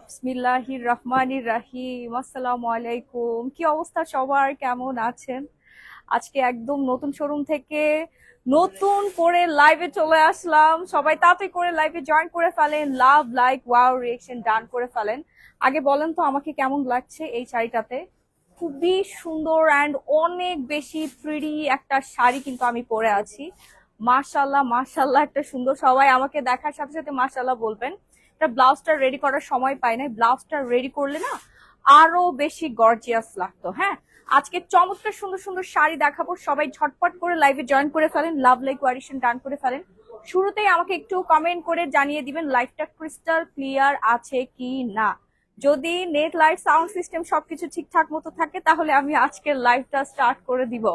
বিসমিল্লাহির রহমানির রাহিম। আসসালামু আলাইকুম। কি অবস্থা সবার, কেমন আছেন? আজকে একদম নতুন শোরুম থেকে নতুন করে লাইভে চলে আসলাম। সবাই তাড়াতাড়ি করে লাইভে জয়েন করে ফেলেন, লাভ লাইক ওয়াও রিয়েকশন ডান করে ফেলেন। আগে বলেন তো আমাকে কেমন লাগছে এই শাড়িটাতে? খুবই সুন্দর অ্যান্ড অনেক বেশি প্রিটি একটা শাড়ি কিন্তু আমি পরে আছি। মাশাল্লাহ মাশাল্লাহ, একটা সুন্দর, সবাই আমাকে দেখার সাথে সাথে মাশাল্লাহ বলবেন। এটা ব্লাউজটা রেডি করার সময় পাই নাই, ব্লাউজটা রেডি করলে না আরো বেশি গর্জিয়াস লাগতো। হ্যাঁ, আজকে চমৎকার সুন্দর সুন্দর শাড়ি দেখাবো। সবাই ঝটপট করে লাইভে জয়েন করে ফেলেন, লাভ লাইক ওয়ারিশন ডান করে ফেলেন। শুরুতেই আমাকে একটু কমেন্ট করে জানিয়ে দিবেন লাইভটা ক্রিস্টাল ক্লিয়ার আছে কি না। যদি নেট লাইট সাউন্ড সিস্টেম সবকিছু ঠিকঠাক মতো থাকে তাহলে আমি আজকের লাইভটা স্টার্ট করে দিব।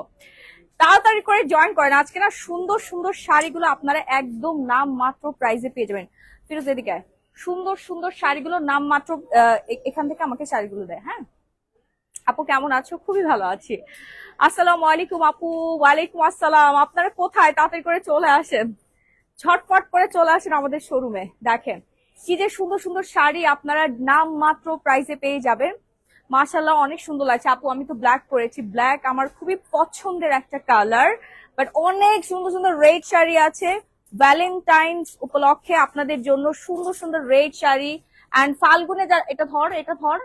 তাড়াতাড়ি করে জয়েন করেন। আজকে না সুন্দর সুন্দর শাড়িগুলো আপনারা একদম নাম মাত্র প্রাইজে পেয়ে যাবেন। ফিরোজ এদিকে আয়। সুন্দর সুন্দর শাড়িগুলো নাম মাত্র এখান থেকে আমাকে শাড়িগুলো দেয়। হ্যাঁ আপু, কেমন আছো? খুবই ভালো আছি। আসসালামু আলাইকুম আপু। ওয়ালাইকুম আসসালাম। আপনারা কোথায়? তাড়াতাড়ি করে চলে আসেন, ঝটপট করে চলে আসেন আমাদের শোরুমে। দেখেন কি যে সুন্দর সুন্দর শাড়ি আপনারা নাম মাত্র প্রাইসে পেয়ে যাবেন। মাশাআল্লাহ অনেক সুন্দর লাগছে আপু। আমি তো ব্ল্যাক পরেছি, ব্ল্যাক আমার খুবই পছন্দের একটা কালার। বাট অনেক সুন্দর সুন্দর রেড শাড়ি আছে ভ্যালেন্টাইন্স উপলক্ষে আপনাদের জন্য। সুন্দর সুন্দর রেড শাড়ি অ্যান্ড ফাল্গুনে এটা ধর, এটা ধর।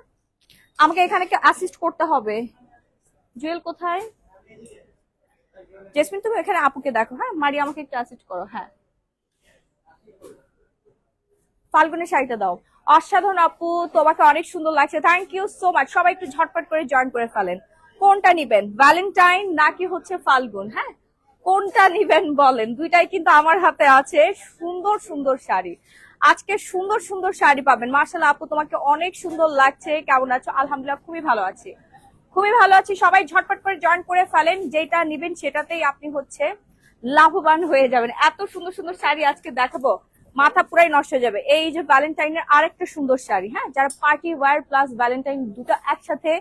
আমাকে এখানে অ্যাসিস্ট করতে হবে। জুয়েল কোথায়? জেসমিন তুমি এখানে আপুকে দেখো। হ্যাঁ মারি, আমাকে একটু অ্যাসিস্ট করো। হ্যাঁ ফাল্গুনের শাড়িটা দাও। অসাধারণ আপু, তোমাকে অনেক সুন্দর লাগছে, থ্যাংক ইউ সো মাচ। সবাই একটু ঝটপট করে জয়েন করে ফেলেন। কোনটা নিবেন, ভ্যালেন্টাইন নাকি হচ্ছে ফাল্গুন? হ্যাঁ কোনটা নিবেন বলেন, দুইটাই কিন্তু আমার হাতে আছে। সুন্দর সুন্দর শাড়ি, আজকে সুন্দর সুন্দর শাড়ি পাবেন। মার্শাল্লাহ আপু তোমাকে অনেক সুন্দর লাগছে, কেমন আছো? আলহামদুলিল্লাহ খুবই ভালো আছি, খুবই ভালো আছি। সবাই ঝটপট করে জয়েন করে ফেলেন, যেটা নিবেন সেটাতেই আপনি হচ্ছে লাভবান হয়ে যাবেন। এত সুন্দর সুন্দর শাড়ি আজকে দেখাবো, মাথা পুরাই নষ্ট হয়ে যাবে। এই যে ভ্যালেন্টাইনের আরেকটা সুন্দর শাড়ি, হ্যাঁ যারা পার্টি ওয়্যার প্লাস ভ্যালেন্টাইন দুটো একসাথে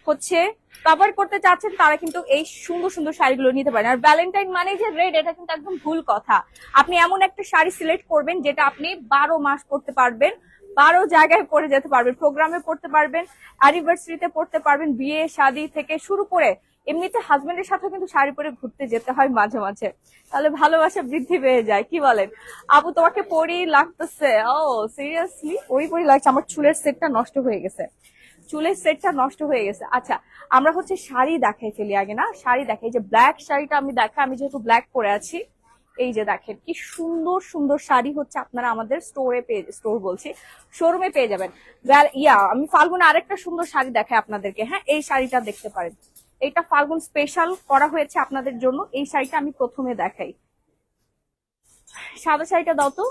হচ্ছে কভার করতে চাচ্ছেন তারা কিন্তু এই সুন্দর সুন্দর শাড়িগুলো নিতে পারেন। আর ভ্যালেন্টাইন মানে যে রেড, এটা কিন্তু একদম ভুল কথা। আপনি এমন একটা শাড়ি সিলেক্ট করবেন যেটা আপনি 12 মাস পরতে পারবেন, 12 জায়গায় পরে যেতে পারবেন, প্রোগ্রামে পড়তে পারবেন, অ্যানিভার্সারিতে পড়তে পারবেন, বিয়ে শাদী থেকে শুরু করে এমনিতে হাজবেন্ডের সাথে কিন্তু শাড়ি পরে ঘুরতে যেতে হয় মাঝে মাঝে, তাহলে ভালোবাসা বৃদ্ধি পেয়ে যায়। কি বলেন আপু? তোমাকে পরি লাগতেছে? ও সিরিয়াসলি পরি লাগছে। আমার চুলের সেটটা নষ্ট হয়ে গেছে, চুলের সেটটা নষ্ট হয়ে গেছে। আচ্ছা আমরা হচ্ছে শাড়ি দেখাই ফেলি আগে না, শাড়ি দেখাই। যে ব্ল্যাক শাড়িটা আমি দেখাই, আমি যেহেতু ব্ল্যাক পরে আছি। এই যে দেখেন কি সুন্দর সুন্দর শাড়ি হচ্ছে আপনারা আমাদের স্টোরে পেয়ে, স্টোর বলছি শোরুমে পেয়ে যাবেন। আমি ফাল্গুন আরেকটা সুন্দর শাড়ি দেখাই আপনাদেরকে। হ্যাঁ এই শাড়িটা দেখতে পারেন, এটা ফাল্গুন স্পেশাল করা হয়েছে আপনাদের জন্য। এই শাড়িটা আমি প্রথমে দেখাই। সাদা শাড়িটা দাও তো।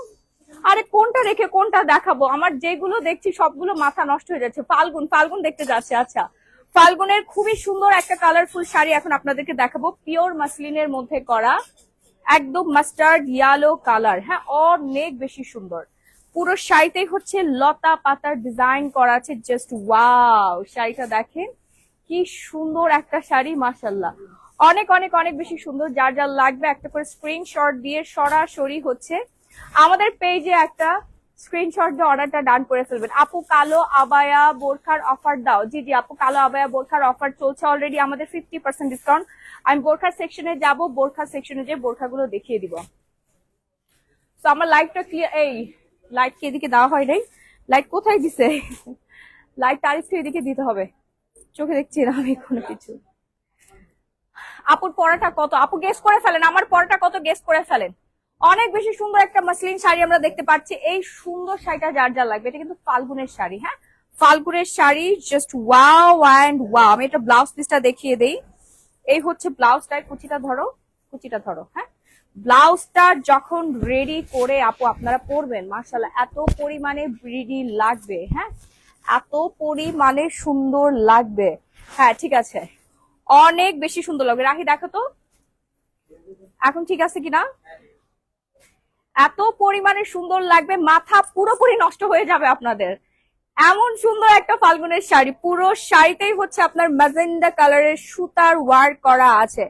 আরে কোনটা রেখে কোনটা দেখাবো, আমার যেগুলো দেখছি সবগুলো মাথা নষ্ট হয়ে যাচ্ছে। ফাল্গুন, ফাল্গুন দেখতে যাচ্ছে। আচ্ছা ফাল্গুনের খুবই সুন্দর একটা কালারফুল শাড়ি এখন আপনাদেরকে দেখাবো, পিওর মাসলিনের মধ্যে করা, একদম মাস্টার্ড ইয়েলো কালার। হ্যাঁ অনেক বেশি সুন্দর। পুরো শাড়িতেই হচ্ছে লতা পাতার ডিজাইন করা আছে। জাস্ট ওয়াও, শাড়িটা দেখেন কি সুন্দর একটা শাড়ি। মাশাল্লাহ অনেক অনেক অনেক বেশি সুন্দর। যার যার লাগবে একটা করে স্ক্রিনশট দিয়ে সরাসরি হচ্ছে আমাদের পেজে একটা স্ক্রিনশট দিয়ে অর্ডারটা ডান করে ফেলবেন। আপু কালো আবায়া বোরখার অফার দাও। জি জি আপু, কালো আবায়া বোরখার অফার চলছে অলরেডি, আমাদের 50% ডিসকাউন্ট। আমি বোরখার সেকশনে যাব, বোরখার সেকশনে যে বোরখাগুলো দেখিয়ে দিব। তো আমার লাইটটা ক্লিয়ার। এই লাইট কি এদিকে দেওয়া হয় নাই? লাইট কোথায় দিছে? লাইট তারিফ এদিকে দিতে হবে, চোখে দেখছি না আমি কোনো কিছু। আপুর পরাটা কত? আপু গেস করে ফেলেন, আমার পরাটা কত গেস করে ফেলেন। অনেক বেশি সুন্দর একটা মাসলিন শাড়ি আমরা দেখতে পাচ্ছি। এই সুন্দর শাড়িটা যার যার লাগবে, এটা কিন্তু ফাল্গুনের শাড়ি। হ্যাঁ ফাল্গুনের sari, just wow and wow. আমি এটা ব্লাউজ পিসটা দেখিয়ে দেই। এই হচ্ছে ব্লাউজটার, কুচিটা ধরো, কুচিটা ধরো। হ্যাঁ ব্লাউজটা যখন রেডি করে আপু আপনারা পরবেন, মাশাআল্লাহ এত পরিমাণে ব্রিডি লাগবে। হ্যাঁ এত পরিমাণে সুন্দর লাগবে। হ্যাঁ ঠিক আছে, অনেক বেশি সুন্দর লাগবে। রাখি দেখো তো এখন ঠিক আছে কিনা। এত পরিমাণে সুন্দর লাগবে, মাথা পুরোপুরি নষ্ট হয়ে যাবে আপনাদের। এমন সুন্দর একটা ফাল্গুনের শাড়ি, পুরো শাড়িতেই হচ্ছে আপনার ম্যাজেন্ডা কালারের সুতার ওয়ার্ক করা আছে।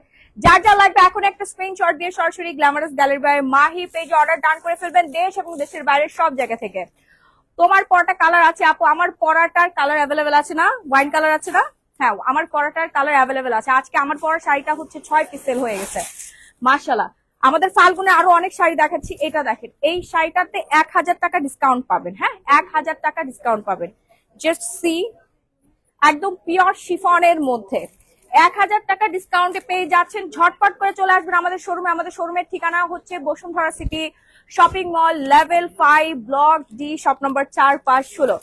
যার যা লাগবে এখন একটা স্ক্রিনশট দিয়ে সরাসরি গ্ল্যামারাস গ্যালারি বাই মাহি পেজে অর্ডার ডান করে ফেলবেন, দেশ এবং দেশের বাইরের সব জায়গা থেকে। তোমার পরাটা কালার আছে আপু, আমার পরাটার কালার অ্যাভেলেবেল আছে না? ওয়াইন কালার আছে না? হ্যাঁ, আমার পরাটার কালার অ্যাভেলেবেল আছে। আজকে আমার পরা শাড়িটা হচ্ছে 6 পিস সেল হয়ে গেছে মাশাআল্লাহ। আমাদের ফাল্গুনে আরো অনেক শাড়ি দেখাচ্ছি। এটা দেখেন, এই শাড়িটাতে 1000 টাকা ডিসকাউন্ট পাবেন। হ্যাঁ, 1000 টাকা ডিসকাউন্ট পাবেন। জাস্ট সি, একদম পিওর শিফনের মধ্যে 1000 টাকা ডিসকাউন্টে পেয়ে যাচ্ছেন। ঝটপট করে চলে আসবেন আমাদের শোরুমে। আমাদের শোরুমের ঠিকানা হচ্ছে Bashundhara city shopping mall, level 5, block D, shop number 4-5-16।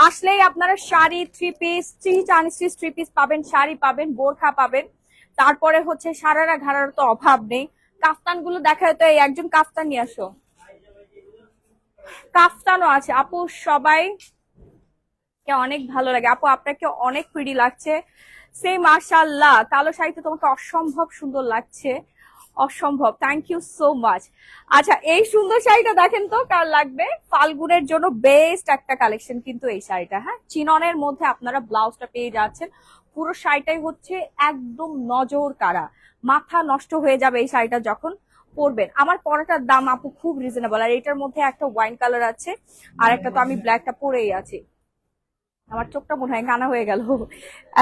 আসলেই আপনারা শাড়ি, 3 পিস, 3 চাইনিজ 3 পিস পাবেন, শাড়ি পাবেন, বোরখা পাবেন। তারপরে হচ্ছে সারারা ঘাড়ার তো অভাব নেই। কাফতান গুলো দেখায় তো, এই একজন কাফতান নিয়ে আসো। কাফতানও আছে আপু, সবাই কে অনেক ভালো লাগে আপু, আপনাকে অনেক প্রিটি লাগছে। সে মাশাআল্লাহ, কালো শাড়িতে তোমাকে অসম্ভব সুন্দর লাগছে, অসম্ভব। Thank you so much. আচ্ছা, এই সুন্দর শাড়িটা দেখেন তো, কার লাগবে? ফাল্গুনের জন্য বেস্ট একটা কালেকশন কিন্তু এই শাড়িটা। হ্যাঁ, চিননের মধ্যে আপনারা ব্লাউজটা পেয়ে যাচ্ছেন। পুরো শাড়িটাই হচ্ছে একদম নজর কাড়া, মাথা নষ্ট হয়ে যাবে এই শাড়িটা যখন পরবেন। আমার পরাটার দাম আপু খুব রিজনেবল, আর এটার মধ্যে একটা ওয়াইন কালার আছে, আর একটা তো আমি ব্ল্যাকটা পরেই আছি। আমার চোখটা মনে হয় কানা হয়ে গেল,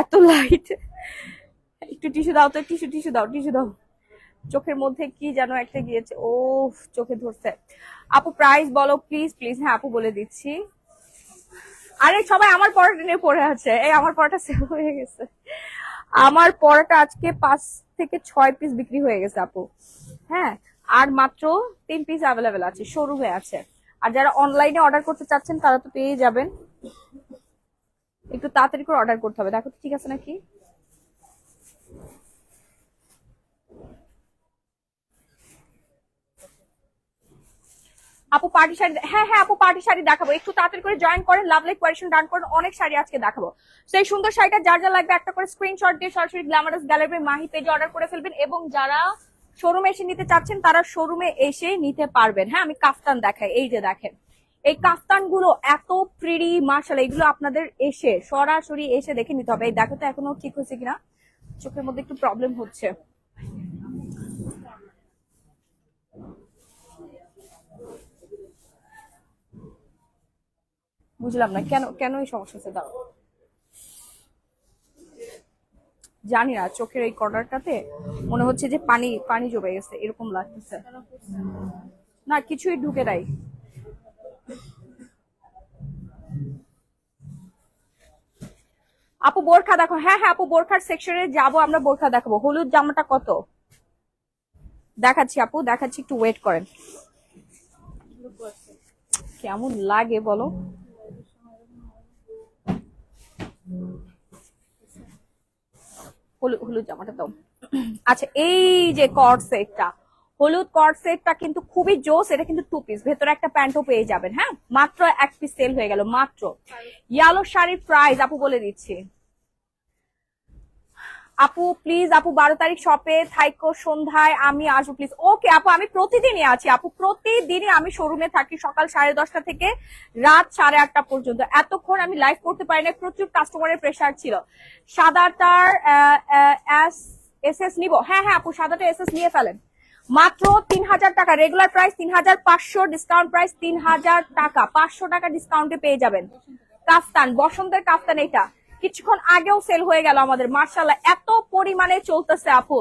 এত লাইট। একটু টিস্যু দাও তো, টিস্যু টিস্যু দাও, টিস্যু দাও। চোখের মধ্যে কি যেন একটা গিয়েছে, ও চোখে ধরছে। আপু প্রাইস বলো প্লিজ প্লিজ। হ্যাঁ আপু বলে দিচ্ছি। আরে সবাই আমার পড়াটা নিয়ে পড়ে আছে, এই আমার পড়াটা সেল হয়ে গেছে। আমার পড়াটা আজকে 5 থেকে 6 পিস বিক্রি হয়ে গেছে আপু। হ্যাঁ, আর মাত্র 3 পিস অ্যাভেলেবেল আছে, শোরুমে আছে। আর যারা অনলাইনে অর্ডার করতে চাচ্ছেন তারা তো পেয়ে যাবেন। একটু তাড়াতাড়ি করে অর্ডার করতে হবে। দেখো তো ঠিক আছে নাকি। আপু পার্টি শাড়ি, হ্যাঁ হ্যাঁ আপু পার্টি শাড়ি দেখাবো, একটু তাড়াতাড়ি করে জয়েন করেন, লাভ লাইক কোয়েশন ডান করেন, অনেক শাড়ি আজকে দেখাবো। সেই সুন্দর শাড়িটা যার যা লাগবে একটা করে স্ক্রিনশট দিয়ে সরাসরি গ্ল্যামারাস গ্যালারি মাহি পেজে অর্ডার করে ফেলবেন। এবং যারা শোরুমে এসে নিতে চাচ্ছেন তারা শোরুমে এসে নিতে পারবেন। হ্যাঁ, আমি কাফতান দেখাই, এই যে দেখেন এই কাফতান গুলো এত প্রিটি মাশাআল্লাহ, এগুলো আপনাদের এসে সরাসরি এসে দেখে নিতে হবে। এই দেখো তো এখনো ঠিক হয়েছে কিনা, চোখের মধ্যে একটু প্রবলেম হচ্ছে। বুঝলাম না কেন কেন এই সমস্যা হচ্ছে, দাঁড়াও। জানি না, চোখের এই কর্নারটাতে মনে হচ্ছে যে পানি পানি জমে গেছে, এরকম লাগতেছে। না কিছুই ঢুকে নাই। আপু বোরখা দেখো, হ্যাঁ হ্যাঁ আপু বোরখার সেকশনে যাবো আমরা, বোরখা দেখাবো। হলুদ জামাটা কত দেখাচ্ছি আপু, দেখাচ্ছি, একটু ওয়েট করেন। কেমন লাগে বলো? হলুদ জামাটা দাও। আচ্ছা, এই যে কর্ড সেটটা, হলুদ কর্ড সেটটা কিন্তু খুবই জোস। এটা কিন্তু 2 পিস, ভেতরে একটা প্যান্টও পেয়ে যাবেন। হ্যাঁ, মাত্র 1 পিস সেল হয়ে গেল মাত্র। ইয়েলো শাড়ির প্রাইস আপু বলে দিচ্ছি। আপু প্লিজ, আপু 12 তারিখ শপে থাইকো, সন্ধ্যায় আমি আসবো প্লিজ। ওকে আপু, আমি প্রতিদিনই আছি আপু, প্রতিদিনই আমি শোরুমে থাকি, সকাল 10:30 থেকে রাত 8:30 পর্যন্ত। এতক্ষণ আমি লাইভ করতে পারি না, প্রচুর কাস্টমারের প্রেসার ছিল। সাদাটার এসএস নিবো? হ্যাঁ হ্যাঁ আপু, সাদাটা এসএস নিয়ে ফেলেন। মাত্র 3000 টাকা, রেগুলার প্রাইস 3500, ডিসকাউন্ট প্রাইস 3000 টাকা, 500 টাকা ডিসকাউন্টে পেয়ে যাবেন। কাফতান, বসন্তের কাফতান, এটা কিছুক্ষণ আগেও সেল হয়ে গেল আমাদের মাশাআল্লাহ, এত পরিমাণে চলতেছে আপু।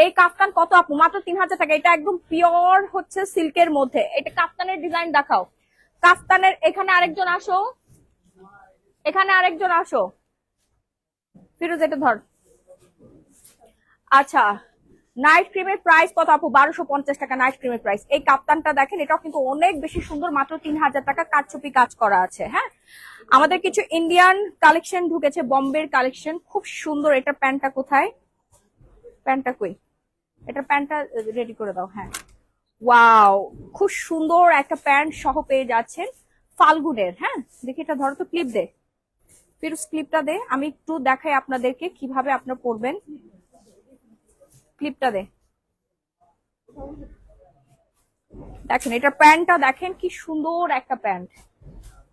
এই কাফতান কত আপু? মাত্র 3000 টাকা। এটা একদম পিওর হচ্ছে সিল্কের মধ্যে। এটা কাফতানের ডিজাইন দেখাও। কাফতানের এখানে আরেকজন আসো, এখানে আরেকজন আসো, ফিরোজ এটা ধর। আচ্ছা, নাইট ক্রিমের প্রাইস কত আপু? 1250 টাকা নাইট ক্রিমের প্রাইস। এই কাপ্তানটা দেখেন, এটাও কিন্তু অনেক বেশি সুন্দর, মাত্র 3000 টাকা, কারচুপি কাজ করা আছে। হ্যাঁ, আমাদের কিছু ইন্ডিয়ান কালেকশন ঢুকেছে, বম্বের কালেকশন, খুব সুন্দর। এটা প্যান্টটা কোথায়? প্যান্টটা কই? এটা প্যান্টটা রেডি করে দাও। হ্যাঁ, ওয়াও, খুব সুন্দর একটা প্যান্ট সহ পেয়ে যাচ্ছেন ফাল্গুনের। হ্যাঁ, দেখি এটা ধরো তো, ক্লিপ দে ফিরোজ, ক্লিপটা দে, আমি একটু দেখাই আপনাদেরকে কিভাবে আপনার পরবেন। ক্লিপটা দে। দেখেন এটা প্যান্টটা, দেখেন কি সুন্দর একটা প্যান্ট,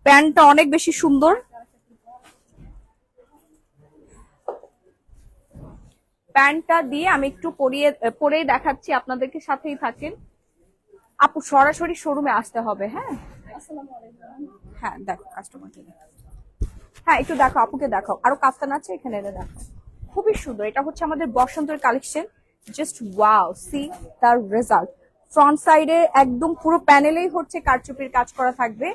প্যান্টটা অনেক বেশি সুন্দর। প্যান্টটা দিয়ে আমি একটু পরেই দেখাচ্ছি আপনাদেরকে, সাথেই থাকেন। আপু সরাসরি শোরুমে আসতে হবে। হ্যাঁ, হ্যাঁ দেখো কাস্টমারকে, হ্যাঁ একটু দেখো আপুকে, দেখো আরো কাফতান আছে এখানে, এনে দেখো খুবই সুন্দর। এটা হচ্ছে আমাদের বসন্তের কালেকশন, জাস্ট ওয়াও, সি তার রেজাল্ট। ফ্রন্ট সাইডে একদম পুরো প্যানেলেই হচ্ছে কারচুপির কাজ করা থাকবে।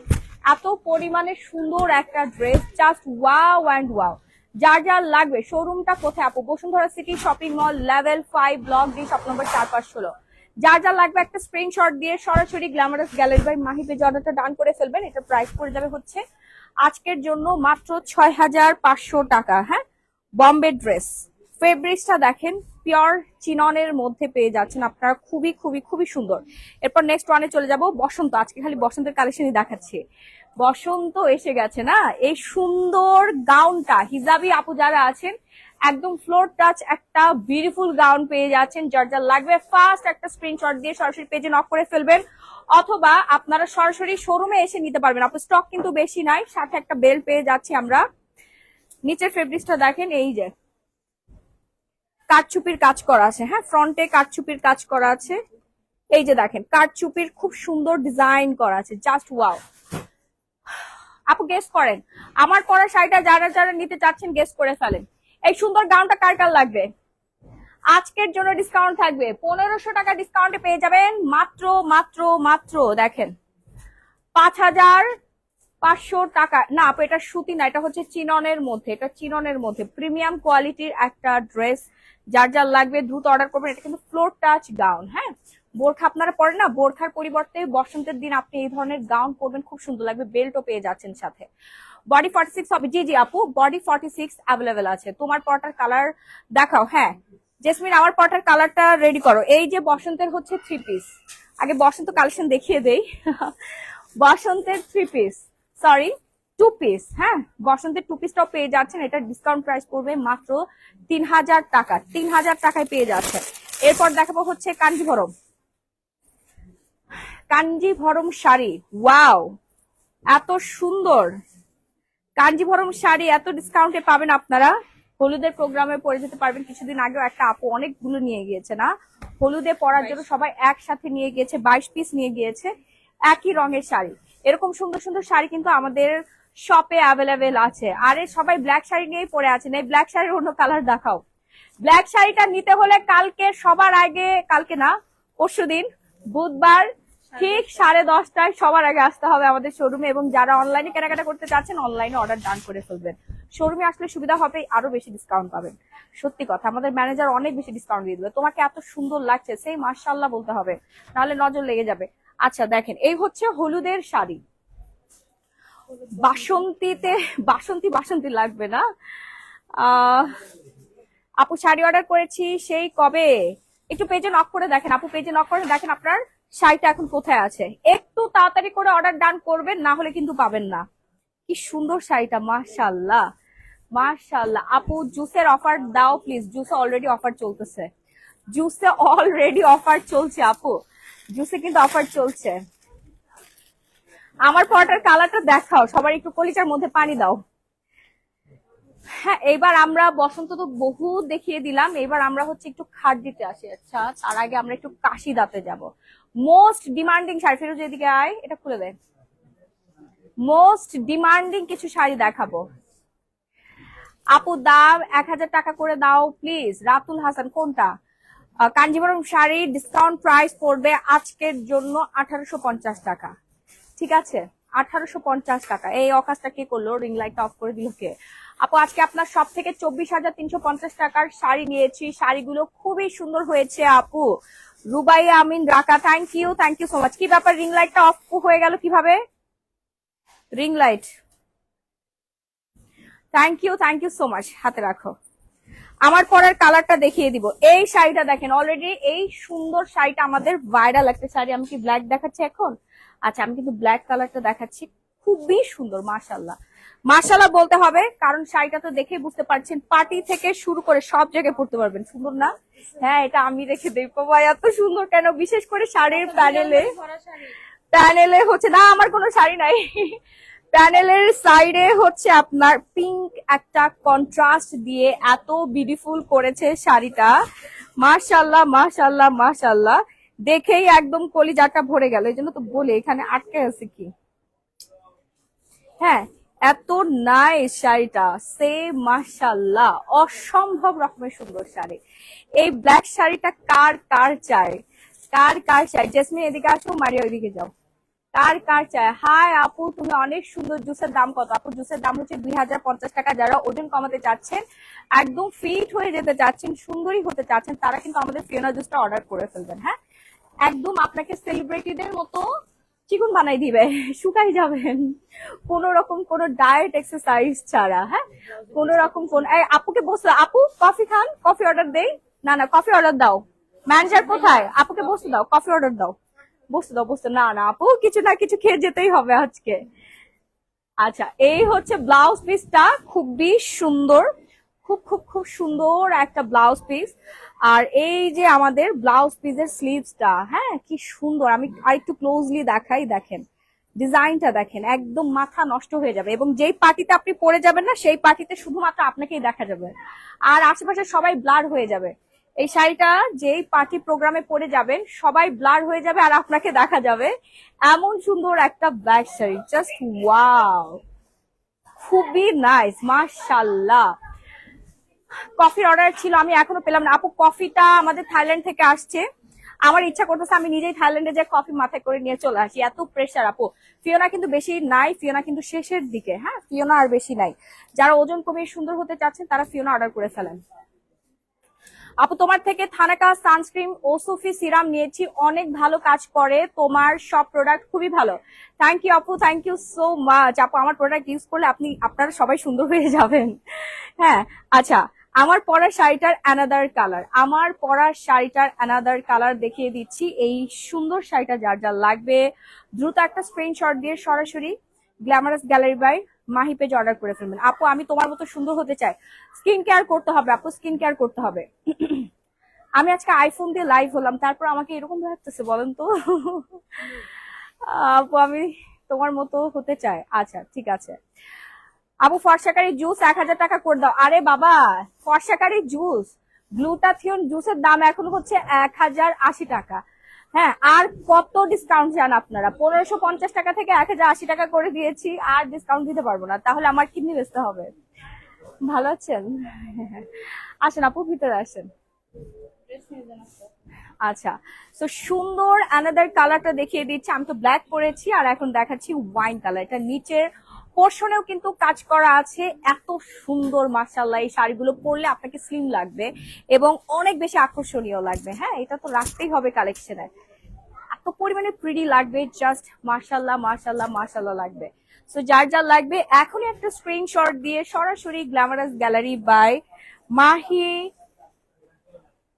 এত পরিমাণে সুন্দর একটা dress, just wow and wow. যার যার লাগবে, শোরুমটা কোথায় আপু? Bashundhara city shopping mall, level 5, block D, shop number 4-5-16। যার যার লাগবে একটা স্ক্রিনশট দিয়ে সরাসরি গ্ল্যামারাস গ্যালারি বাই মাহি পেজে অর্ডারটা ডান করে ফেলবেন। এটা প্রাইস পড়ে যাবে হচ্ছে আজকের জন্য মাত্র 6500 টাকা। হ্যাঁ, বম্বে ড্রেস ফেব্রিক্সটা দেখেন, পিওর চিননের মধ্যে পেয়ে যাচ্ছেন আপনারা, খুবই খুবই খুবই সুন্দর। এরপর নেক্সট ওয়ানে চলে যাব, বসন্ত। আজকে খালি বসন্তের কালেকশনই দেখাচ্ছি, বসন্ত এসে গেছে না। এই সুন্দর গাউনটা, হিজাবি আপু যারা আছেন, একদম ফ্লোর টাচ একটা বিউটিফুল গাউন পেয়ে যাচ্ছেন। যার যার লাগবে ফার্স্ট একটা স্ক্রিনশট দিয়ে সরাসরি পেজে নক করে ফেলবেন, অথবা আপনারা সরাসরি শোরুমে এসে নিতে পারবেন। আপনার স্টক কিন্তু বেশি নাই, সাথে একটা বেল পেয়ে যাচ্ছি আমরা। নিচের ফেব্রিক্সটা দেখেন, এই যে কাঠচুপির কাজ করা আছে। হ্যাঁ, ফ্রন্টে কাঠচুপির কাজ করা আছে, এই যে দেখেন কাঠচুপির খুব সুন্দর ডিজাইন করা আছে, জাস্ট ওয়াও। আপু গেস করেন, আমার পরা শাড়িটা যারা যারা নিতে চাচ্ছেন গেস করে ফেলেন। এই সুন্দর গাউনটা কার কার লাগবে? আজকের জন্য ডিসকাউন্ট থাকবে, 1500 টাকা ডিসকাউন্টে পেয়ে যাবেন মাত্র মাত্র মাত্র দেখেন 5500 টাকা। না আপু এটা সুতি না, এটা হচ্ছে চিননের মধ্যে, এটা চিননের মধ্যে প্রিমিয়াম কোয়ালিটির একটা ড্রেস। যার যার লাগবে দ্রুত অর্ডার করবেন। এটা কিন্তু ফ্লোর টাচ গাউন। হ্যাঁ, বোরখা আপনারা পরেন না, বোরখার পরিবর্তে বসন্তের দিন আপনি এই ধরনের গাউন পরবেন, খুব সুন্দর লাগবে। বেল্টও পেয়ে যাচ্ছেন সাথে। বডি 46 হবে? জি জি আপু, বডি 46 অ্যাভেলেবেল আছে। তোমার পরটার কালার দেখাও। হ্যাঁ জেসমিন, আমার পরটার কালারটা রেডি করো। এই যে বসন্তের হচ্ছে 3 পিস, আগে বসন্ত কালেকশন দেখিয়ে দেই। বসন্তের 3 পিস, সরি 2 পিস। হ্যাঁ, বসন্তের 2 পিসটাও পেয়ে যাচ্ছেন। এটা ডিসকাউন্ট প্রাইস পড়বে মাত্র 3000 টাকা, 3000 টাকায় পেয়ে যাচ্ছেন। এরপর দেখাবো হচ্ছে কাঞ্জিভরম, কাঞ্জিভরম শাড়ি। ওয়াও, এত সুন্দর কাঞ্জিভরম শাড়ি এত ডিসকাউন্টে পাবেন আপনারা। হলুদের প্রোগ্রামে পরে যেতে পারবেন। কিছুদিন আগেও একটা আপু অনেকগুলো নিয়ে গিয়েছে না, হলুদে পরার জন্য সবাই একসাথে নিয়ে গিয়েছে, 22 পিস নিয়ে গিয়েছে একই রঙের শাড়ি। এরকম সুন্দর সুন্দর শাড়ি কিন্তু আমাদের শপে অ্যাভেলেবেল আছে। আরে সবাই ব্ল্যাক শাড়ি নিয়েই পরে আছেন, এই ব্ল্যাক শাড়ির অন্য কালার দেখাও। ব্ল্যাক শাড়িটা নিতে হলে কালকে সবার আগে, কালকে না পরশুদিন বুধবার ঠিক 10:30টায় সবার আগে আসতে হবে আমাদের শোরুমে। এবং যারা অনলাইনে কেনাকাটা করতে চাচ্ছেন অনলাইনে অর্ডার ডান করে ফেলবেন। শোরুমে আসলে সুবিধা হবে, আরো বেশি ডিসকাউন্ট পাবেন। সত্যি কথা, আমাদের ম্যানেজার অনেক বেশি ডিসকাউন্ট দিয়ে দিবে। তোমাকে এত সুন্দর লাগছে সেই মাশাআল্লাহ বলতে হবে, নাহলে নজর লেগে যাবে। আচ্ছা দেখেন, এই হচ্ছে হলুদের শাড়ি। বাসন্তীতে বাসন্তী বাসন্তী লাগবে না। আপু শাড়ি অর্ডার করেছি সেই কবে, একটু পেজে নক করে দেখেন আপু, পেজে নক করে দেখেন আপনার শাড়িটা এখন কোথায় আছে। একটু তাড়াতাড়ি করে অর্ডার ডান করবেন, না হলে কিন্তু পাবেন না। কি সুন্দর শাড়িটা, মাশাআল্লাহ মাশাআল্লাহ। আপু জুসের অফার দাও প্লিজ। জুসে অলরেডি অফার চলতেছে, জুসে অলরেডি অফার চলছে আপু, জুসে কিন্তু অফার চলছে। আমার পরটার কালারটা দেখাও, সবার একটু কলিজার মধ্যে পানি দাও। হ্যাঁ, এইবার আমরা বসন্ত তো বহু দেখিয়ে দিলাম, এবার আমরা হচ্ছে একটু খাট দিতে আসি। আচ্ছা তার আগে আমরা একটু কাশি দাঁতে যাব। মোস্ট ডিমান্ডিং শাড়ি, ফিরোজ এদিকে আয়, এটা খুলে দেয়। মোস্ট ডিমান্ডিং কিছু শাড়ি দেখাবো। আপু দাম 1000 টাকা করে দাও প্লিজ। রাতুল হাসান, কোনটা? কাঞ্জিভরম শাড়ি ডিসকাউন্ট প্রাইস পড়বে আজকের জন্য 1850 টাকা। ঠিক আছে, 1850 টাকা। এই অকাজটা কে করলো? রিং লাইটটা অফ করে দিল কে? আপু আজকে আপনার সব থেকে 24,350 টাকার শাড়ি নিয়েছি, শাড়িগুলো খুবই সুন্দর হয়েছে আপু। রুবাইয়া আমিন রাকা, থ্যাংক ইউ সো মাচ। কি ব্যাপার, রিং লাইটটা অফ হয়ে গেল কিভাবে? Ring light, thank you so much. হাতে রাখো। আমার পরের কালারটা দেখিয়ে দিব। এই শাড়িটা দেখেন, অলরেডি এই সুন্দর শাড়িটা আমাদের ভাইরাল একটা শাড়ি। আমি কি ব্ল্যাক দেখাচ্ছি এখন? আচ্ছা, আমি কিন্তু ব্ল্যাক কালারটা দেখাচ্ছি, খুবই সুন্দর। মাশাআল্লাহ মাশাআল্লাহ বলতে হবে, কারণ শাড়িটা তো দেখে বুঝতে পারছেন পার্টি থেকে শুরু করে সব জায়গায় পড়তে পারবেন। সুন্দর না? হ্যাঁ, এটা আমি রেখে দেই। বাবা এত সুন্দর কেন? বিশেষ করে শাড়ির প্যানেলে হচ্ছে না, আমার কোনো শাড়ি নাই। প্যানেলের সাইডে হচ্ছে আপনার পিঙ্ক একটা কন্ট্রাস্ট দিয়ে এত বিউটিফুল করেছে শাড়িটা। মাশাআল্লাহ মাশাআল্লাহ মাশাআল্লাহ, দেখেই একদম কলিজাটা ভরে গেল। এই জন্য তো বলে এখানে আটকে আছে কি। হ্যাঁ, এত নাইস শাড়িটা, সে মাশাল্লাহ, অসম্ভব রকমের সুন্দর শাড়ি। এই ব্ল্যাক শাড়িটা কার কার চাই, কার কার চাই? জেসমিন এদিকে আসো, মারিয়া ওইদিকে যাও। কার কার চাই? হাই আপু, তুমি অনেক সুন্দর। জুসের দাম কত আপু? জুসের দাম হচ্ছে 2050 টাকা। যারা ওজন কমাতে চাচ্ছেন, একদম ফিট হয়ে যেতে চাচ্ছেন, সুন্দরী হতে চাচ্ছেন, তারা কিন্তু আমাদের ফিওনা জুসটা অর্ডার করে ফেলবেন। হ্যাঁ, একদম আপনাকে সেলিব্রিটিদের মতো চিকন বানাই দিবে, শুকাই যাবেন কোন রকম কোন ডায়েট এক্সারসাইজ ছাড়া। হ্যাঁ, কোন রকম কোন আপুকে বসলো, আপু কফি খান, কফি অর্ডার দেই। না না, কফি অর্ডার দাও। ম্যানেজার কোথায়? আপুকে বসতে দাও, কফি অর্ডার দাও। বসতে দাও, বসতে। না না আপু, কিছু না কিছু খেয়ে যেতেই হবে আজকে। আচ্ছা, এই হচ্ছে ব্লাউজ পিসটা, খুবই সুন্দর, খুব খুব খুব সুন্দর একটা ব্লাউজ পিস। আর এই যে আমাদের ব্লাউজ পিসের স্লিভসটা, হ্যাঁ কি সুন্দর। আমি আরেকটু ক্লোজলি দেখাই, দেখেন ডিজাইনটা, দেখেন একদম মাথা নষ্ট হয়ে যাবে। এবং যেই পার্টিতে আপনি পরে যাবেন না, সেই পার্টিতে শুধুমাত্র আপনাকেই দেখা যাবে, আর আশেপাশে সবাই ব্লার হয়ে যাবে। এই শাড়িটা যেই পার্টি প্রোগ্রামে পরে যাবেন, সবাই ব্লার হয়ে যাবে আর আপনাকে দেখা যাবে। এমন সুন্দর একটা ব্ল্যাক শাড়ি, জাস্ট ওয়াও, খুবই নাইস মাশাআল্লাহ। কফির অর্ডার ছিল, আমি এখনো পেলাম না আপু। কফিটা আমাদের থাইল্যান্ড থেকে আসছে। আমার ইচ্ছা করতেছে আমি নিজেই থাইল্যান্ডে যে কফি মাথায় করে নিয়ে চলে আসি, এত প্রেশার আপু। ফিওনা কিন্তু বেশি নাই, ফিওনা কিন্তু শেষের দিকে। হ্যাঁ, ফিওনা আর বেশি নাই। যারা ওজন কমিয়ে সুন্দর হতে চাচ্ছেন, তারা ফিওনা অর্ডার করে ফেলেন। আপু তোমার থেকে থানাকা সানস্ক্রিন ও সুফি সিরাম নিয়েছি, অনেক ভালো কাজ করে, তোমার সব প্রোডাক্ট খুবই ভালো। থ্যাংক ইউ আপু, থ্যাংক ইউ সো মাচ আপু। আমার প্রোডাক্ট ইউজ করলে আপনারা সবাই সুন্দর হয়ে যাবেন। হ্যাঁ, আচ্ছা, আমার পরার শাড়িটার অ্যানাদার কালার, আমার পরার শাড়িটার অ্যানাদার কালার দেখিয়ে দিচ্ছি। এই সুন্দর শাড়িটা যার যার লাগবে, দ্রুত একটা স্ক্রিনশট দিয়ে সরাসরি glamorous gallery by Mahi page order করে ফেলবেন। আপু আমি তোমার মতো সুন্দর হতে চাই, স্কিন কেয়ার করতে হবে আপু, স্কিন কেয়ার করতে হবে। আমি আজকে আইফোন দিয়ে লাইভ হলাম, তারপর আমাকে এরকম লাগতেছে বলেন তো? আপু আমি তোমার মতো হতে চাই। আচ্ছা ঠিক আছে আপু, ফর্সাকারি জুস 1000 টাকা করে দাও। আরে বাবা, ফর্সাকারি জুস, গ্লুটাথিয়ন জুসের দাম এখন হচ্ছে 1080 টাকা। হ্যাঁ, আর কত ডিসকাউন্ট চান আপনারা? 1550 টাকা থেকে 1080 টাকা করে দিয়েছি, আর ডিসকাউন্ট দিতে পারবো না, তাহলে আমার কিডনি বেচতে হবে। ভালো আছেন? আসেন আপু, ভিতরে আসেন। আচ্ছা, তো সুন্দর অ্যানাদার কালারটা দেখিয়ে দিচ্ছি। আমি তো ব্ল্যাক পরেছি, আর এখন দেখাচ্ছি ওয়াইন কালার। এটা নিচের পোর্শনেও কিন্তু কাজ করা আছে, এত সুন্দর মাশাআল্লাহ। এই শাড়িগুলো পরলে আপনাকে স্লিম লাগবে এবং অনেক বেশি আকর্ষণীয় লাগবে। হ্যাঁ, এটা তো রাখতেই হবে কালেকশনে, এত পরিমাণে প্রিটি লাগবে, জাস্ট মাশাআল্লাহ মাশাআল্লাহ মাশাআল্লাহ লাগবে। সো যার যার লাগবে এখনই একটা স্ক্রিনশট দিয়ে সরাসরি গ্ল্যামারাস গ্যালারি বাই মাহি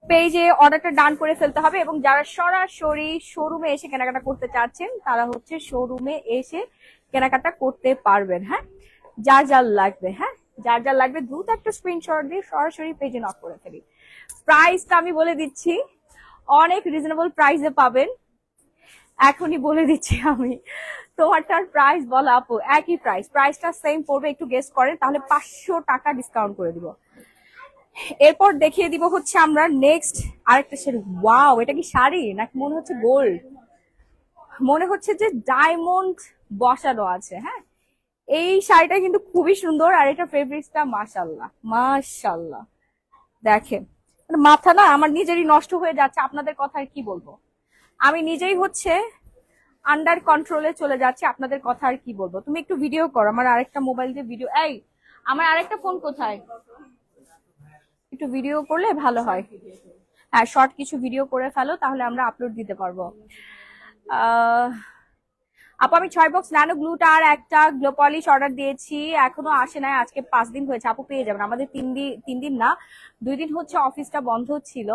পেজে অর্ডারটা ডান করে ফেলতে হবে। এবং যারা সরাসরি শোরুমে এসে কেনাকাটা করতে চাচ্ছেন, তারা হচ্ছে শোরুমে এসে কেনাকাটা করতে পারবেন। হ্যাঁ, যার যার লাগবে, হ্যাঁ যার যার লাগবে দ্রুত একটা স্ক্রিনশট দিয়ে সরাসরি পেজে নক করে ফেলি। প্রাইসটা আমি বলে দিচ্ছি, অনেক রিজনেবল প্রাইসে পাবেন, এখনই বলে দিচ্ছি আমি। তোমারটার প্রাইস বলা আপু, একই প্রাইস, প্রাইসটা সেম পড়বে, একটু গেস করেন তাহলে 500 টাকা ডিসকাউন্ট করে দিব। এরপর দেখিয়ে দিব হচ্ছে আমরা নেক্সট আরেকটা শাড়ি। ওয়াও, এটা কি শাড়ি নাকি মনে হচ্ছে গোল্ড, মনে হচ্ছে যে ডায়মন্ড বসানো আছে। হ্যাঁ, এই শাড়িটা কিন্তু খুবই সুন্দর, আর এটা ফেব্রিক্সটা মাশাআল্লাহ মাশাআল্লাহ। দেখেন মানে মাথা না আমার নিজেরই নষ্ট হয়ে যাচ্ছে, আপনাদের কথা আর কি বলবো। আমি নিজেই হচ্ছে আন্ডার কন্ট্রোলে চলে যাচ্ছে, আপনাদের কথা আর কি বলবো। তুমি একটু ভিডিও করো, আমার আরেকটা মোবাইল দিয়ে ভিডিও, এই আমার আরেকটা ফোন কোথায়, একটু ভিডিও করলে ভালো হয়। হ্যাঁ, শর্ট কিছু ভিডিও করে ফেলো, তাহলে আমরা আপলোড দিতে পারবো। আপু আমি 6 বক্স ন্যানো গ্লুটা আর একটা গ্লো পলিশ অর্ডার দিয়েছি, এখনো আসে নাই, আজকে 5 দিন হয়েছে। আপু পেয়ে যাবেন, আমাদের 3 দিন না 2 দিন হচ্ছে অফিসটা বন্ধ ছিল,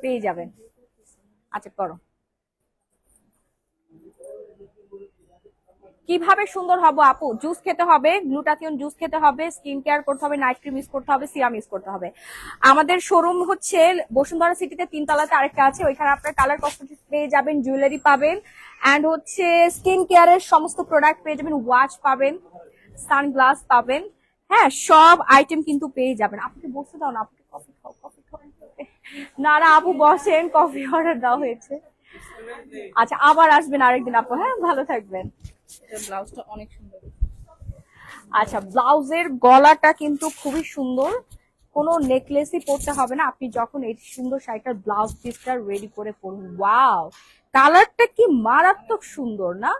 পেয়ে যাবেন। আচ্ছা করো। কিভাবে সুন্দর হবো আপু? জুস খেতে হবে, গ্লুটাথিয়ন জুস খেতে হবে, স্কিন কেয়ার করতে হবে, নাইট ক্রিম ইউজ করতে হবে, সিরাম ইউজ করতে হবে। আমাদের শোরুম হচ্ছে বসুন্ধরা সিটিতে 3 তলাতে আরেকটা আছে, ওইখানে আপনার কালার কসমেটিক্স পেয়ে যাবেন, জুয়েলারি পাবেন, এন্ড হচ্ছে স্কিন কেয়ারের সমস্ত প্রোডাক্ট পেয়ে যাবেন, ওয়াচ পাবেন, সানগ্লাস পাবেন। হ্যাঁ, সব আইটেম কিন্তু পেয়ে যাবেন। আপনাকে বসতে দাও না, আপনাকে কফি খাও, কফি খাও। না না আপু বসেন, কফি অর্ডার দেওয়া হয়েছে। আচ্ছা, আবার আসবেন আরেকদিন আপু। হ্যাঁ, ভালো থাকবেন। এটা ব্লাউজটা অনেক সুন্দর। আচ্ছা, ব্লাউজের গলাটা কিন্তু খুবই সুন্দর, কোনো নেকলেসই পরতে হবে না, আপনি যখন এই সুন্দর শাড়িটার ব্লাউজ পিসটা রেডি করে পরুন। ওয়াও, কালারটা কি মারাত্মক সুন্দর না?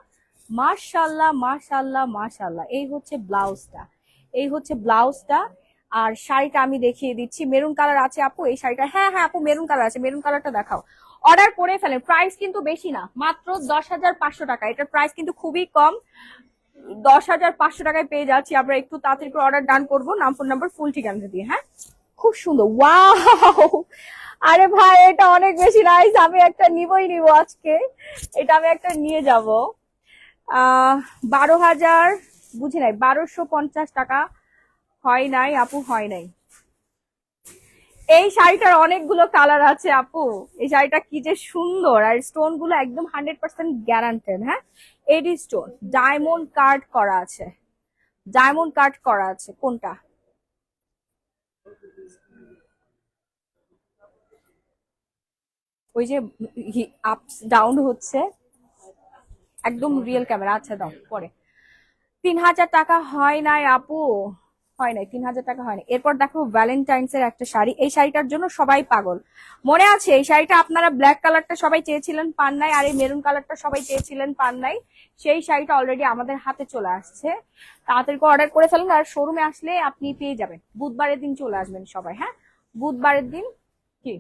মাশাল্লাহ মাশাল্লাহ মাশাল্লাহ। এই হচ্ছে ব্লাউজটা, এই হচ্ছে ব্লাউজটা। আর শাড়িটা আমি দেখিয়ে দিচ্ছি, মেরুন কালার আছে আপু এই শাড়িটা। হ্যাঁ হ্যাঁ আপু, মেরুন কালার আছে, মেরুন কালারটা দেখাও। অর্ডার করে ফেলেন, প্রাইস কিন্তু বেশি না, মাত্র 10,500 টাকা। এটার প্রাইস কিন্তু খুবই কম, 10,500 টাকায় পেয়ে যাচ্ছি। আমরা একটু তাড়াতাড়ি করে অর্ডার ডান করবো, নাম ফোন নাম্বার ফুল ঠিকানা দিয়ে। হ্যাঁ, খুব সুন্দর। ওয়াও, আরে ভাই এটা অনেক বেশি নাইস, আমি একটা নিবই নিব আজকে, এটা আমি একটা নিয়ে যাব। 12,000, বুঝি নাই, 1250 টাকা। হয় নাই আপু, হয় নাই। এই শাড়িটার অনেকগুলো কালার আছে আপু, এই শাড়িটা কি যে সুন্দর, আর স্টোন গুলো একদম 100% গ্যারান্টেড। হ্যাঁ, এডি স্টোন, ডায়মন্ড কাট করা আছে, ডায়মন্ড কাট করা আছে। কোনটা? ওই যে আপস ডাউন হচ্ছে, একদম রিয়েল ক্যামেরা। আচ্ছা দাও পরে। 3,000 টাকা হয় নাই আপু, হয় নাই, 3,000 টাকা হয় নাই। এরপর দেখো ভ্যালেন্টাইন্স এর একটা শাড়ি, এই শাড়িটার জন্য সবাই পাগল। মনে আছে এই শাড়িটা আপনারা ব্ল্যাক কালারটা সবাই চেয়েছিলেন, পান নাই, আর এই মেরুন কালারটা সবাই চেয়েছিলেন, পান নাই। সেই শাড়িটা অলরেডি আমাদের হাতে চলে আসছে, তাড়াতাড়ি করে অর্ডার করে ফেলুন। আর শোরুমে আসলে আপনি পেয়ে যাবেন, বুধবারের দিন চলে আসবেন সবাই। হ্যাঁ, বুধবারের দিন, কি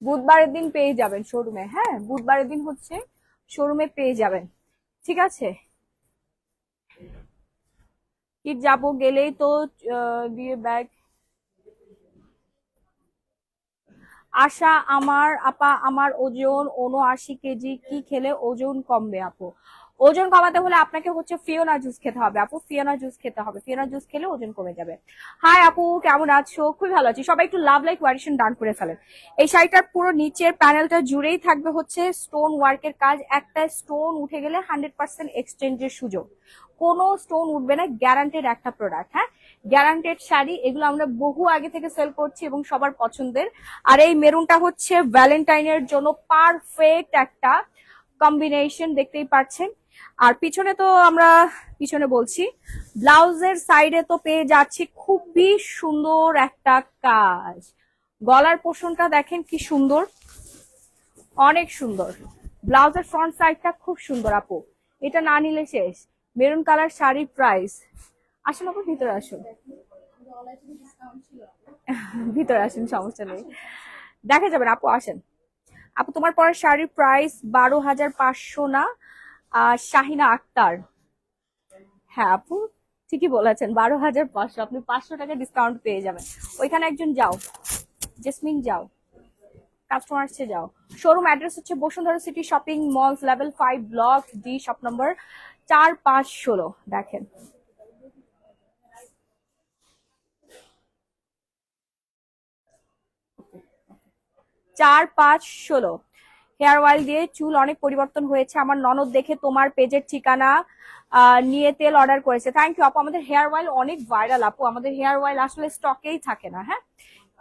বুধবারের দিন পেয়ে যাবেন শোরুমে। হ্যাঁ, বুধবারের দিন হচ্ছে শোরুমে পেয়ে যাবেন, ঠিক আছে? কি যাবো গেলেই তো দিয়ে ব্যাগ। আশা আমার আপা, আমার ওজন 79 কেজি, কি খেলে ওজন কমবে আপু? ওজন কমাতে হলে আপনাকে হচ্ছে ফিওনা জুস খেতে হবে আপু, ফিওনা জুস খেতে হবে, ফিওনা জুস খেলে ওজন কমে যাবে। হাই আপু, কেমন আছো? খুবই ভালো আছি। সবাই একটু লাভ লাইক ওয়ারিশন ডান করে ফেলেন। এই শাড়িটার পুরো নিচের প্যানেলটা জুড়েই থাকবে হচ্ছে স্টোন ওয়ার্কের কাজ, একটা স্টোন উঠে গেলে 100% এক্সচেঞ্জের সুযোগ, কোনো স্টোন উঠবে না, গ্যারান্টেড একটা প্রোডাক্ট। হ্যাঁ, গ্যারান্টেড শাড়ি, এগুলো আমরা বহু আগে থেকে সেল করছি এবং সবার পছন্দের। আর এই মেরুনটা হচ্ছে ভ্যালেন্টাইনের জন্য পারফেক্ট একটা কম্বিনেশন, দেখতেই পাচ্ছেন। আর পিছনে তো আমরা, পিছনে বলছি, ব্লাউজের সাইডে তো পেয়ে যাচ্ছি খুবই সুন্দর একটা কাজ। গলার পোষণটা দেখেন কি সুন্দর, অনেক সুন্দর। ব্লাউজের ফ্রন্ট সাইডটা খুব সুন্দর আপু, এটা না নিলে শেষ। মেরুন কালার শাড়ি প্রাইস, আসুন আপু ভিতরে আসুন, ভিতরে আসুন, সমস্যা নেই, দেখা যাবেন আপু, আসেন। আপু তোমার পরে শাড়ির প্রাইস 12,500 না? শাহিনা আক্তার, হ্যাঁ আপু ঠিকই বলেছেন, 12,500, আপনি 500 টাকা ডিসকাউন্ট পেয়ে যাবেন। ওইখানে একজন যাও, জেসমিন যাও, কাস্টমার সে যাও। শোরুম অ্যাড্রেস হচ্ছে Bashundhara city shopping malls, level 5, block D, shop number 4, 5, 16। দেখেন, 4, 5, 16। হেয়ার অয়েল দিয়ে চুল অনেক পরিবর্তন হয়েছে, আমার ননদ দেখে তোমার পেজের ঠিকানা নিয়ে তেল অর্ডার করেছে। থ্যাংক ইউ আপু, আমাদের হেয়ার অয়েল অনেক ভাইরাল আপু, আমাদের হেয়ার অয়েল আসলে স্টকেই থাকে না। হ্যাঁ,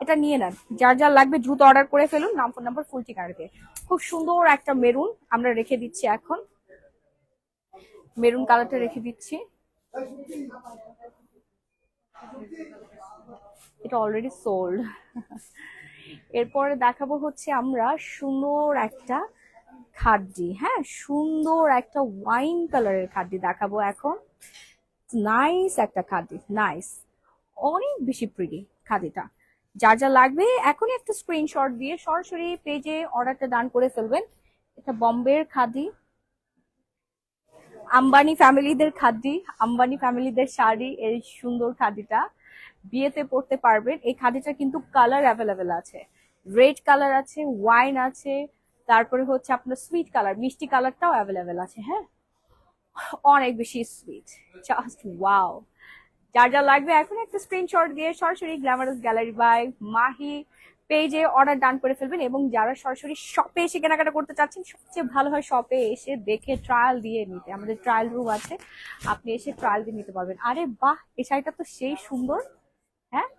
এটা নিয়ে নেন, যার যার লাগবে দ্রুত অর্ডার করে ফেলুন, নাম ফোন নাম্বার ফুল ঠিকানা দিয়ে। খুব সুন্দর একটা মেরুন আমরা রেখে দিচ্ছি এখন, মেরুন কালারটা রেখে দিচ্ছি, এটা অলরেডি সোল্ড। এরপরে দেখাবো হচ্ছে আমরা সুন্দর একটা খাদ্যি। হ্যাঁ, সুন্দর একটা ওয়াইন কালারের খাদ্যি দেখাবো এখন, নাইস একটা খাদ্যি, নাইস, অনেক বেশি প্রিটি খাদিটা। যার যা লাগবে এখনই একটা স্ক্রিনশট দিয়ে সরাসরি পেজে অর্ডারটা ডান করে ফেলবেন। এটা বম্বের খাদি, আম্বানি ফ্যামিলিদের খাদি, আম্বানি ফ্যামিলিদের শাড়ি, এই সুন্দর খাদিটা বিয়েতে পরতে পারবেন। এই খাদিটা কিন্তু কালার অ্যাভেলেবেল আছে, রেড কালার আছে, ওয়াইন আছে, তারপরে হচ্ছে আপনার সুইট কালার, মিষ্টি কালারটাও অ্যাভেলেবেল আছে। হ্যাঁ, অনেক বেশি সুইট, জাস্ট ওয়াও। যার যা লাগবে এখন একটা স্ক্রিনশট দিয়ে সরাসরি গ্ল্যামারাস গ্যালারি বাই মাহি পেজে অর্ডার ডান করে ফেলবেন। এবং যারা সরাসরি শপে এসে কেনাকাটা করতে চাচ্ছেন, সবচেয়ে ভালো হয় শপে এসে দেখে ট্রায়াল দিয়ে নিতে, আমাদের ট্রায়াল রুম আছে, আপনি এসে ট্রায়াল দিয়ে নিতে পারবেন। আরে বাহ, এই শাড়িটা তো সেই সুন্দর। হ্যাঁ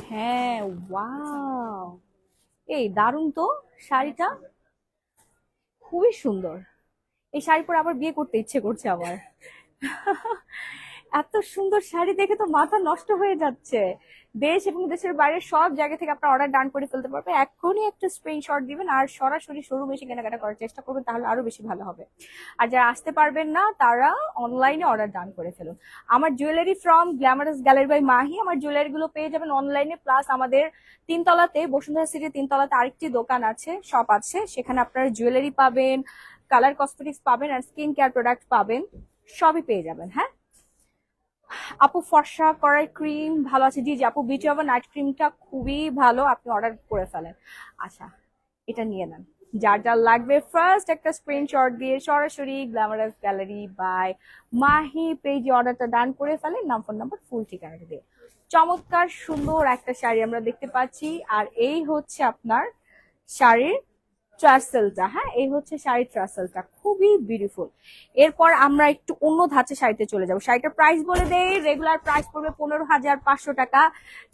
হ্যাঁ, ওয়াও, এই দারুণ তো শাড়িটা, খুবই সুন্দর। এই শাড়ি পরে আবার বিয়ে করতে ইচ্ছে করছে আমার। এত সুন্দর শাড়ি দেখে তো মাথা নষ্ট হয়ে যাচ্ছে। দেশ এবং দেশের বাইরে সব জায়গা থেকে আপনার অর্ডার ডান করে ফেলতে পারবে। এখনই একটা স্ক্রিনশট দিবেন আর সরাসরি শোরুমে এসে কেনাকাটা করার চেষ্টা করবেন, তাহলে আরো বেশি ভালো হবে। আর যারা আসতে পারবেন না তারা অনলাইনে অর্ডার ডান করে ফেলুন। আমার jewellery from glamorous gallery by Mahi, আমার জুয়েলারি গুলো পেয়ে যাবেন অনলাইনে, প্লাস আমাদের তিনতলাতে, বসুন্ধরা সিটির তিনতলাতে আরেকটি দোকান আছে, শপ আছে, সেখানে আপনারা জুয়েলারি পাবেন, কালার কসমেটিক্স পাবেন আর স্কিন কেয়ার প্রোডাক্ট পাবেন, সবই পেয়ে যাবেন। হ্যাঁ আপু, ফর্সা করার ক্রিম ভালো আছে? জি জি আপু, বিউটি ওভার নাইট ক্রিমটা খুবই ভালো, আপনি অর্ডার করে ফেলেন। আচ্ছা, এটা নিয়ে নেন। যার যার লাগবে ফার্স্ট একটা স্ক্রিনশট দিয়ে সরাসরি গ্ল্যামারাস গ্যালারি বাই মাহি পেজে অর্ডারটা ডান করে ফেলেন, নাম, ফোন নাম্বার, ফুল ঠিকানাটা দিয়ে। চমৎকার সুন্দর একটা শাড়ি আমরা দেখতে পাচ্ছি, আর এই হচ্ছে আপনার শাড়ির ট্রাসেলটা। হ্যাঁ, এই হচ্ছে শাড়ির ট্রাসেলটা, খুবই বিউটিফুল। এরপর আমরা একটু অন্য ধাঁচে শাড়িতে চলে যাবো। শাড়িটার প্রাইস বলে দেই, রেগুলার প্রাইস পড়বে 15,500 টাকা,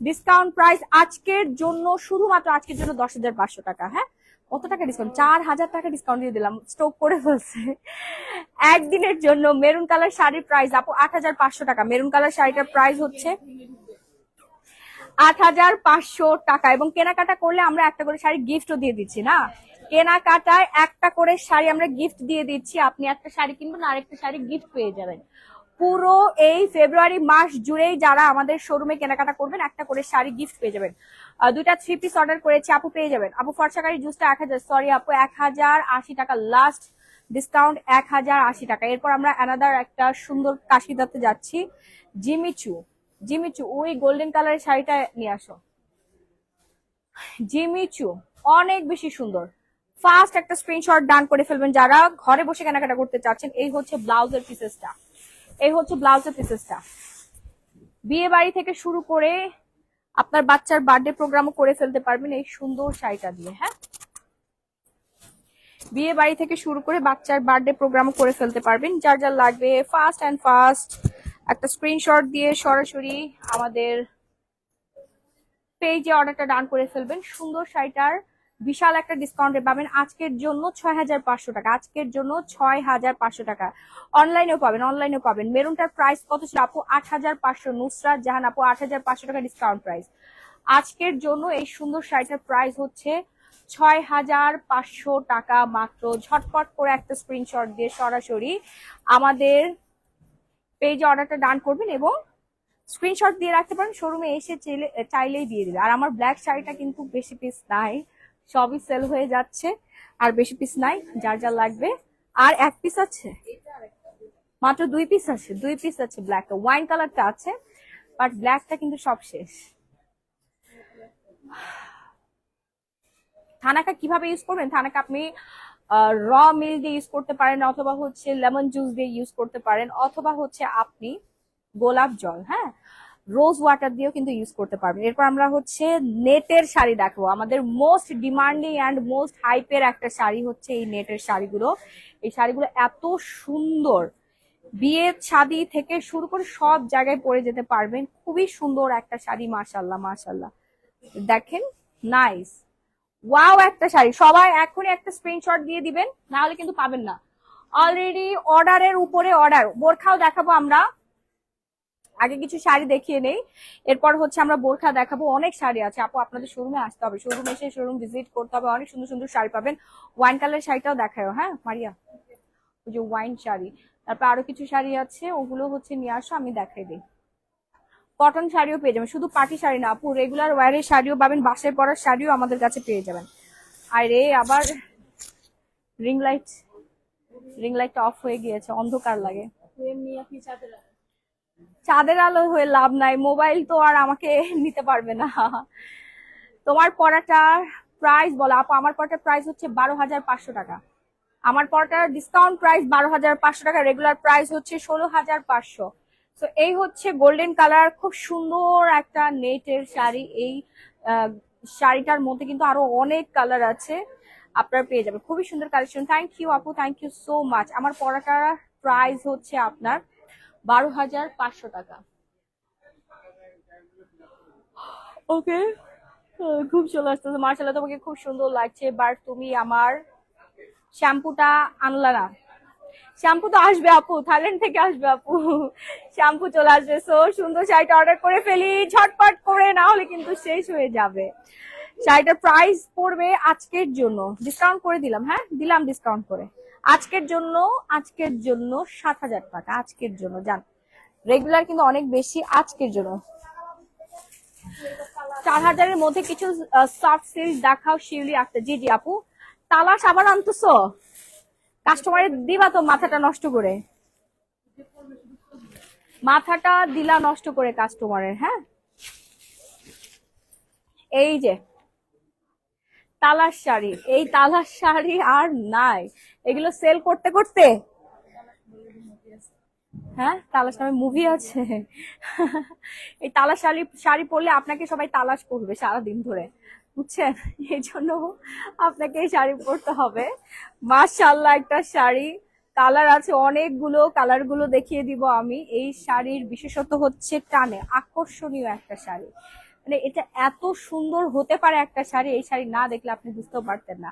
ডিসকাউন্ট প্রাইস আজকের জন্য, শুধুমাত্র আজকের জন্য 10,500 টাকা। হ্যাঁ, কত টাকা ডিসকাউন্ট? 4,000 টাকা ডিসকাউন্ট দিয়ে দিলাম, স্টক করে ফেলছে একদিনের জন্য। মেরুন কালার শাড়ির প্রাইস আপু 8,500 টাকা। মেরুন কালার শাড়িটার প্রাইস হচ্ছে 8,500 টাকা, এবং কেনাকাটা করলে আমরা একটা করে শাড়ি গিফটও দিয়ে দিচ্ছি। না, কেনাকাটায় একটা করে শাড়ি আমরা গিফট দিয়ে দিচ্ছি, আপনি একটা শাড়ি কিনবেন আর একটা শাড়ি গিফট পেয়ে যাবেন। পুরো এই ফেব্রুয়ারি মাস জুড়েই যারা আমাদের শোরুমে কেনাকাটা করবেন একটা করে শাড়ি গিফট পেয়ে যাবেন। দুইটা 3 পিস অর্ডার করেছি আপু, পেয়ে যাবেন। আপু ফর্সাকারি জুসটা 1,000, সরি আপু 1,080 টাকা, লাস্ট ডিসকাউন্ট 1,080 টাকা। এরপর আমরা অ্যানাদার একটা সুন্দর কাশিদাতে যাচ্ছি, জিমিচু। জিমিচু, ওই গোল্ডেন কালারের শাড়িটা নিয়ে আসো। জিমিচু অনেক বেশি সুন্দর। ফার্স্ট একটা স্ক্রিনশট ডান করে ফেলবেন যারা ঘরে বসে কেনাকাটা করতে চাচ্ছেন। এই হচ্ছে ব্লাউজের পিসেসটা, এই হচ্ছে ব্লাউজের পিসেসটা। বিয়ে বাড়ি থেকে শুরু করে আপনার বাচ্চার বার্থডে প্রোগ্রামও করে ফেলতে পারবেন এই সুন্দর শাড়িটা দিয়ে। হ্যাঁ, বিয়ে বাড়ি থেকে শুরু করে বাচ্চার বার্থডে প্রোগ্রামও করে ফেলতে পারবেন। যার যার লাগবে ফার্স্ট অ্যান্ড ফার্স্ট একটা স্ক্রিনশট দিয়ে সরাসরি আমাদের পেজে অর্ডারটা ডান করে ফেলবেন। সুন্দর শাড়িটার বিশাল একটা ডিসকাউন্টে পাবেন আজকের জন্য 6,500 টাকা, আজকের জন্য 6,500 টাকা। অনলাইনেও পাবেন, অনলাইনেও পাবেন। মেরুনটার প্রাইস কত ছিল আপু? 8,500। নুসরাত জাহান আপু 8,500 টাকা ডিসকাউন্ট প্রাইস। আজকের জন্য এই সুন্দর শাড়িটার প্রাইস হচ্ছে 6,500 টাকা মাত্র। ঝটপট করে একটা স্ক্রিনশট দিয়ে সরাসরি আমাদের পেজে অর্ডারটা ডান করবেন এবং স্ক্রিনশট দিয়ে রাখতে পারেন, শোরুমে এসে চাইলেই দিয়ে দিবে। আর আমার ব্ল্যাক শাড়িটা কিন্তু বেশি পিস নাই, সবই সেল হয়ে যাচ্ছে, আর বেশি পিস নাই। যার যা লাগবে, আর এক পিস আছে, মাত্র 2 পিস আছে, 2 পিস আছে। ব্ল্যাকটা, ওয়াইন কালারটা আছে, বাট ব্ল্যাকটা কিন্তু সব শেষ। থানাকা কিভাবে ইউজ করবেন? থানাকা আপনি র মিল্ক দিয়ে ইউজ করতে পারেন, অথবা হচ্ছে লেমন জুস দিয়ে ইউজ করতে পারেন, অথবা হচ্ছে আপনি গোলাপ জল, হ্যাঁ, রোজ ওয়াটার দিয়েও কিন্তু ইউজ করতে পারবেন। এরপর আমরা হচ্ছে নেটের শাড়ি দেখবো। আমাদের মোস্ট ডিমান্ডিং অ্যান্ড মোস্ট হাইপের একটা শাড়ি হচ্ছে এই নেটের শাড়িগুলো। এই শাড়িগুলো এত সুন্দর, বিয়ে শাদী থেকে শুরু করে সব জায়গায় পরে যেতে পারবেন। খুবই সুন্দর একটা শাড়ি, মাশাল্লাহ মাশাল্লাহ, দেখেন, নাইস, ওয়াও একটা শাড়ি। সবাই এখনই একটা স্ক্রিনশট দিয়ে দিবেন, না হলে কিন্তু পাবেন না। অলরেডি অর্ডারের উপরে অর্ডার। বোরখাও দেখাবো আমরা, আগে কিছু শাড়ি দেখিয়ে নেই, এরপর হচ্ছে আমরা বোরখা দেখাবো। অনেক শাড়ি আছে আপু, আপনাদের শোরুমে আসতে হবে, শোরুমে এসে শোরুম ভিজিট করতে হবে, অনেক সুন্দর সুন্দর শাড়ি পাবেন। ওয়াইন কালার শাড়িটাও দেখায়, হ্যাঁ মারিয়া, ওই যে ওয়াইন শাড়ি। তারপর আরো কিছু শাড়ি আছে, ওগুলো হচ্ছে নিয়ে আসো, আমি দেখাই দিই। কটন শাড়িও পেয়ে যাবেন, শুধু পার্টি শাড়ি না আপু, রেগুলার ওয়ারের শাড়িও পাবেন, বাসায় পরার শাড়িও আমাদের কাছে পেয়ে যাবেন। আর আবার রিং লাইট, রিং লাইটটা অফ হয়ে গিয়েছে, অন্ধকার লাগে। চাঁদের আলো হয়ে লাভ নাই, মোবাইল তো আর আমাকে নিতে পারবে না। তোমার পড়াটার প্রাইস বলো আপু। আমার পড়াটার প্রাইস হচ্ছে 12,500 টাকা। আমার পড়াটার ডিসকাউন্ট প্রাইস 12,500 টাকা, রেগুলার প্রাইস হচ্ছে 16,500। তো এই হচ্ছে গোল্ডেন কালার, খুব সুন্দর একটা নেটের শাড়ি। এই শাড়িটার মধ্যে কিন্তু আরো অনেক কালার আছে, আপনারা পেয়ে যাবেন। খুবই সুন্দর কালেকশন। থ্যাংক ইউ আপু, থ্যাংক ইউ সো মাচ। আমার পড়াটার প্রাইস হচ্ছে আপনার 12,500 টাকা। ওকে, খুব চলে আসতেছে, মার্শাল্লাহ তোমাকে খুব সুন্দর লাগছে। বাট তুমি আমার শ্যাম্পুটা আনলা না, শ্যাম্পু তো আসবে আপু, থাইল্যান্ড থেকে আসবে আপু, শ্যাম্পু চলে আসবে। সো সুন্দর শাড়িটা অর্ডার করে ফেলি ঝটপট করে, না হলে কিন্তু শেষ হয়ে যাবে। শাড়িটার প্রাইস পড়বে আজকের জন্য, ডিসকাউন্ট করে দিলাম, হ্যাঁ দিলাম ডিসকাউন্ট করে আজকের জন্য, আজকের জন্য 7,000 টাকা আজকের জন্য। জান রেগুলার কিন্তু অনেক বেশি, আজকের জন্য 4,000-এর মধ্যে কিছু সফট সিল্ক দেখাও শিউলি আক্তার। জি জি আপু, তালাশ আবার আনতেছো, কাস্টমারের দিবা তো মাথাটা নষ্ট করে, মাথাটা দিলা নষ্ট করে কাস্টমারের। হ্যাঁ এই যে তালাশ শাড়ি, এই তালাশ শাড়ি আর নাই, এগুলো সেল করতে করতে। হ্যাঁ তালাশ নামে মুভি আছে। এই তালাশ শাড়ি শাড়ি পরলে আপনাকে সবাই তালাশ করবে সারাদিন ধরে, বুঝছেন? এই জন্য আপনাকে এই শাড়ি পরতে হবে। মাশাআল্লাহ একটা শাড়ি, কালার আছে অনেকগুলো, কালার গুলো দেখিয়ে দিব আমি। এই শাড়ির বিশেষত হচ্ছে টানে আকর্ষণীয় একটা শাড়ি, মানে এটা এত সুন্দর হতে পারে একটা শাড়ি, এই শাড়ি না দেখলে আপনি বুঝতেও পারতেন না।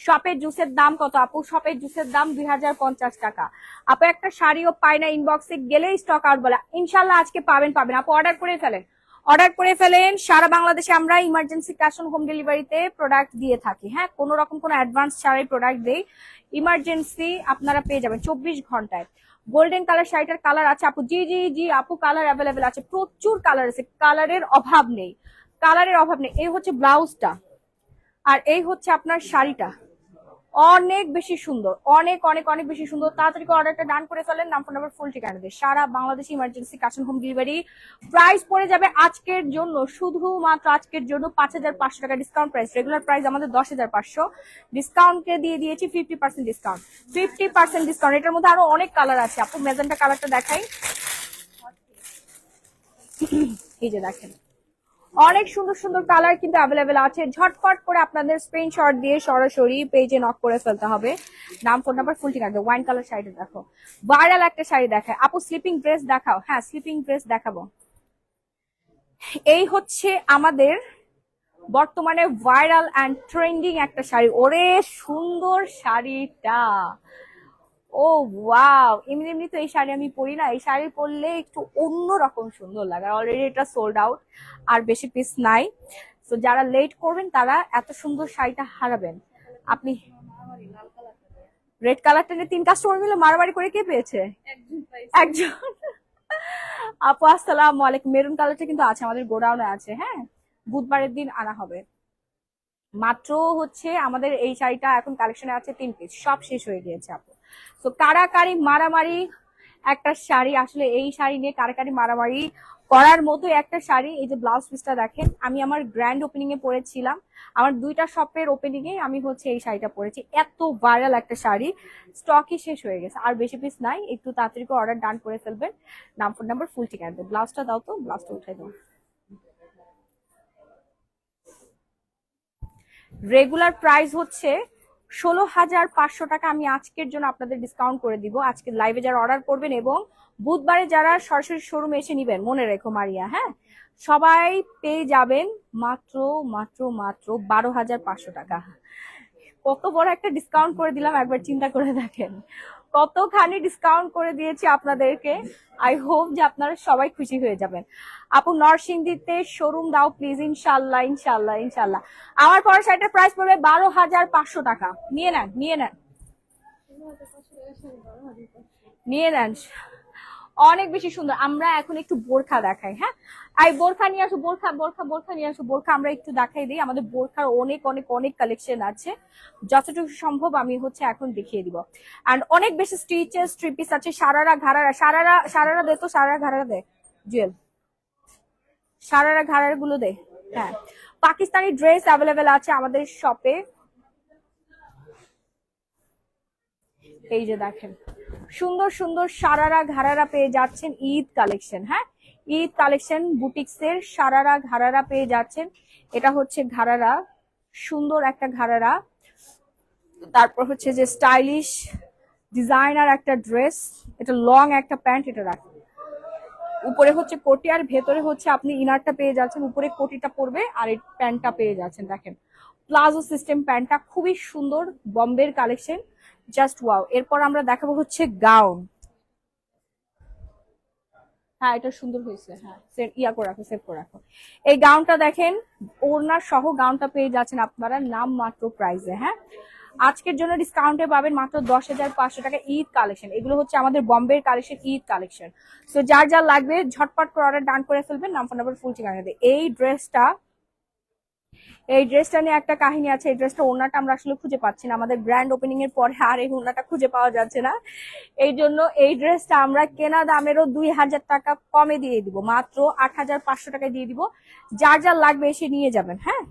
শপের জুসের দাম কত আপু? শপের জুসের দাম 2,050 টাকা। আপু একটা শাড়িও পাই না, ইনবক্সে গেলেই স্টক আউট বলে। ইনশাল্লাহ আজকে পাবেন পাবেন আপু, অর্ডার করে ফেলেন, অর্ডার করে ফেলেন। সারা বাংলাদেশে আমরা ইমার্জেন্সি ক্যাশ অন হোম ডেলিভারিতে প্রোডাক্ট দিয়ে থাকি। হ্যাঁ কোনো রকম কোনো অ্যাডভান্স ছাড়াই প্রোডাক্ট দেই, ইমার্জেন্সি আপনারা পেয়ে যাবেন 24 ঘন্টায়। গোল্ডেন কালার শাড়িটার কালার আছে আপু? জি জি জি আপু, কালার অ্যাভেলেবেল আছে, প্রচুর কালার আছে, কালারের অভাব নেই, কালারের অভাব নেই। এই হচ্ছে ব্লাউজটা, আর এই হচ্ছে আপনার শাড়িটা, অনেক বেশি সুন্দর, অনেক অনেক অনেক বেশি সুন্দর। তাড়াতাড়ি করে অর্ডারটা ডান করে ফেলেন, নাম ফোন নাম্বার ফুল ঠিকানা দিয়ে। সারা Bangladesh emergency cash on home delivery. Price পড়ে যাবে আজকের জন্য, শুধুমাত্র আজকের জন্য 5,500 টাকা ডিসকাউন্ট প্রাইস। রেগুলার প্রাইস আমাদের 10,500, ডিসকাউন্টে দিয়ে দিয়েছি 50% ডিসকাউন্ট, 50% ডিসকাউন্ট। এটার মধ্যে আরো অনেক কালার আছে আপু, মেজেন্টা কালারটা দেখাই, এই যে দেখেন অনেক সুন্দর সুন্দর কালার কিন্তু অ্যাভেলেবেল আছে। ঝটপট করে আপনাদের স্ক্রিনশট দিয়ে সরাসরি পেজে নক করে ফেলতে হবে, নাম ফোন নাম্বার ফুল ঠিকানা। ওয়াইন কালার শাড়িটা দেখো, ভাইরাল একটা শাড়ি দেখায় আপু। স্লিপিং ড্রেস দেখাও, হ্যাঁ স্লিপিং ড্রেস দেখাবো। এই হচ্ছে আমাদের বর্তমানে ভাইরাল অ্যান্ড ট্রেন্ডিং একটা শাড়ি। ওরে সুন্দর শাড়িটা, ও ওয়াও, এমনি এমনি তো এই শাড়ি আমি পরি না, এই শাড়ি পরলে একটু অন্যরকম সুন্দর লাগে। অলরেডি এটা সোল্ড আউট, আর বেশি পিস নাই। তো যারা লেট করবেন তারা এত সুন্দর শাড়িটা হারাবেন। আপনি রেড কালারটা নিয়ে 3 কাস্টমার মিলে মারামারি করে কে পেয়েছে? একজন। আপু আসসালামু আলাইকুম, মেরুন কালারটা কিন্তু আছে আমাদের গোডাউনে আছে, হ্যাঁ বুধবারের দিন আনা হবে। মাত্র হচ্ছে আমাদের এই শাড়িটা এখন কালেকশনে আছে 3 পিস, সব শেষ হয়ে গিয়েছে আপু। তো কারাকারি মারামারি একটা শাড়ি, আসলে এই শাড়ি নিয়ে কারাকারি মারামারি করার মতো একটা শাড়ি। এই যে ব্লাউজ পিসটা দেখেন, আমি আমার গ্র্যান্ড ওপেনিং এ পরেছিলাম, আমার 2টা শপের ওপেনিং এ আমি হচ্ছে এই শাড়িটা পরেছি। এত ভাইরাল একটা শাড়ি, স্টকই শেষ হয়ে গেছে, আর বেশি পিস নাই, একটু তাড়াতাড়ি করে অর্ডার ডান করে ফেলবেন, নাম ফোন নাম্বার ফুল ঠিকানা দেন। ব্লাউজটা দাও তো, ব্লাউজটা উঠাই দাও। রেগুলার প্রাইস হচ্ছে 16,500 টাকা, আমি আজকের জন্য আপনাদের ডিসকাউন্ট করে দিব। আজকে লাইভে যারা অর্ডার করবেন এবং বুধবারে যারা সরাসরি শোরুমে এসে নিবেন, মনে রেখো মারিয়া, হ্যাঁ সবাই পেয়ে যাবেন মাত্র মাত্র মাত্র 12,500 টাকা। কত বড় একটা ডিসকাউন্ট করে দিলাম, একবার চিন্তা করে দেখেন কতখানি ডিসকাউন্ট করে দিয়েছি আপনাদেরকে। আই হোপ যে আপনারা সবাই খুশি হয়ে যাবেন। আপু নরসিংদীতে শোরুম দাও প্লিজ। ইনশাল্লাহ ইনশাল্লাহ ইনশাল্লাহ। আমার পরে শাড়িটার প্রাইস পড়বে 12,500 টাকা। নিয়ে নেন নিয়ে নেন নিয়ে নেন, অনেক বেশি সুন্দর। আমরা এখন একটু বোরখা দেখাই, হ্যাঁ এই বোরখা নিয়ে আসো, বোরখা বোরখা বোরখা নিয়ে আসো, বোরখা আমরা একটু দেখাই দিই। আমাদের বোরখার অনেক অনেক অনেক কালেকশন আছে, যতটুকু সম্ভব আমি হচ্ছে এখন দেখিয়ে দিব। এন্ড অনেক বেশি স্টিচেস থ্রি পিস আছে, সারারা ঘাড়ারা, সারারা সারারা দে তো, সারারা ঘাড়ারা দে জুয়েল, সারারা ঘাড়ার গুলো দে। হ্যাঁ পাকিস্তানি ড্রেস অ্যাভেলেবেল আছে আমাদের শপে, এই যে দেখেন সুন্দর সুন্দর সারারা ঘাড়ারা পেয়ে যাচ্ছেন, ঈদ কালেকশন, হ্যাঁ ঈদ কালেকশন বুটিক্স এর সারারা ঘাড়ারা পেয়ে যাচ্ছেন। এটা হচ্ছে ঘাড়ারা, সুন্দর একটা ঘাড়ারা। তারপর হচ্ছে যে স্টাইলিশ ডিজাইনার একটা ড্রেস, এটা লং একটা প্যান্ট, এটা রাখ, উপরে হচ্ছে কোটি আর ভেতরে হচ্ছে আপনি ইনারটা পেয়ে যাচ্ছেন, উপরে কোটিটা পরবে আর এই প্যান্টটা পেয়ে যাচ্ছেন। দেখেন প্লাজো সিস্টেম প্যান্টটা খুবই সুন্দর, বম্বের কালেকশন, জাস্ট ওয়াও। এরপর আমরা দেখাবো হচ্ছে গাউন। হ্যাঁ এটা সুন্দর হয়েছে, হ্যাঁ ইয়া করে রাখো, সেভ করে রাখো। এই গাউনটা দেখেন, ওড়না সহ গাউনটা পেয়ে যাচ্ছেন আপনারা নাম মাত্র প্রাইসে। হ্যাঁ আজকের জন্য ডিসকাউন্টে পাবেন মাত্র 10,500 টাকা ঈদ কালেকশন। এগুলো হচ্ছে আমাদের বম্বের কালেকশন, ঈদ কালেকশন। সো যার যা লাগবে ঝটপট করে অর্ডার ডান করে ফেলবেন, নাম ফোন নাম্বার ফুল ঠিকানা দিয়ে। এই ড্রেসটা নিয়ে একটা কাহিনী আছে। এই ড্রেসটা ওড়নাটা আমরা আসলে খুঁজে পাচ্ছি না, আমাদের গ্র্যান্ড ওপেনিং এর পরে আর এই ওড়নাটা খুঁজে পাওয়া যাচ্ছে না। এই জন্য এই ড্রেসটা আমরা কেনা দামেরও 2,000 টাকা কমে দিয়ে দিব, মাত্র 8,500 টাকায় দিয়ে দিব। যার যা লাগবে এসে নিয়ে যাবেন। হ্যাঁ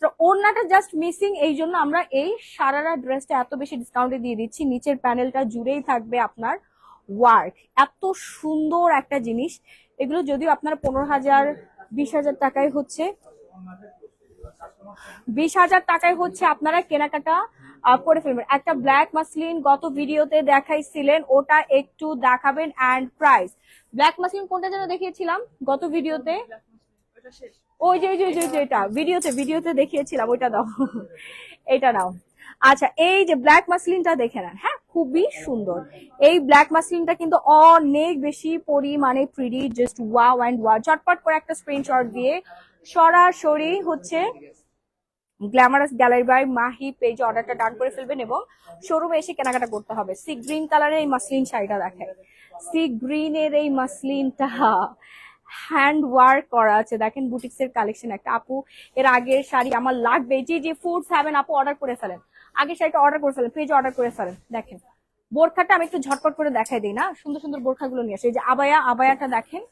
তো ওড়নাটা জাস্ট মিসিং, এই জন্য আমরা এই সারারা ড্রেসটা এত বেশি ডিসকাউন্টে দিয়ে দিচ্ছি। নিচের প্যানেলটা জুড়েই থাকবে আপনার ওয়ার্ক, এত সুন্দর একটা জিনিস। এগুলো যদিও আপনার 15,000 20,000 টাকায় হচ্ছে, 20,000 টাকায় হচ্ছে আপনারা কেনাকাটা করে ফেলবেন। একটা ব্ল্যাক মাসলিন গত ভিডিওতে দেখাইছিলেন, ওটা একটু দেখাবেন। অ্যান্ড প্রাইস, ব্ল্যাক মাসলিন কোনটা যেন দেখিয়েছিলাম গত ভিডিওতে, ওই যে এটা ভিডিওতে দেখিয়েছিলাম, ওইটা দাও এটা নাও। আচ্ছা এই যে ব্ল্যাক মাসলিনটা দেখে নেন। হ্যাঁ খুবই সুন্দর এই ব্ল্যাক মাসলিনটা, কিন্তু অনেক বেশি পরিমাণে pretty, just wow and wow. চটপট করে একটা স্ক্রিনশট দিয়ে সরাসরি হচ্ছে গ্ল্যামারাস গ্যালারি বাই মাহি পেজে অর্ডারটা ডান করে ফেলবেন এবং শোরুমে এসে কেনাকাটা করতে হবে। সি গ্রিন কালারের এই মাসলিন শাড়িটা দেখেন, সি গ্রিনের এই মাসলিনটা হ্যান্ড ওয়ার্ক করা আছে। দেখেন বুটিক্স এর কালেকশন। একটা আপু এর আগের শাড়ি আমার লাগবে, জি ফুডস হ্যাভেন আপু অর্ডার করে ফেলেন, আগের শাড়িটা অর্ডার করে ফেলেন, পেজে অর্ডার করে ফেলেন। দেখেন বোরখাটা আমি একটু ঝটপট করে দেখাই দিই না, সুন্দর সুন্দর বোরখাগুলো নিয়ে আসে। এই যে আবায়াটা দেখেন,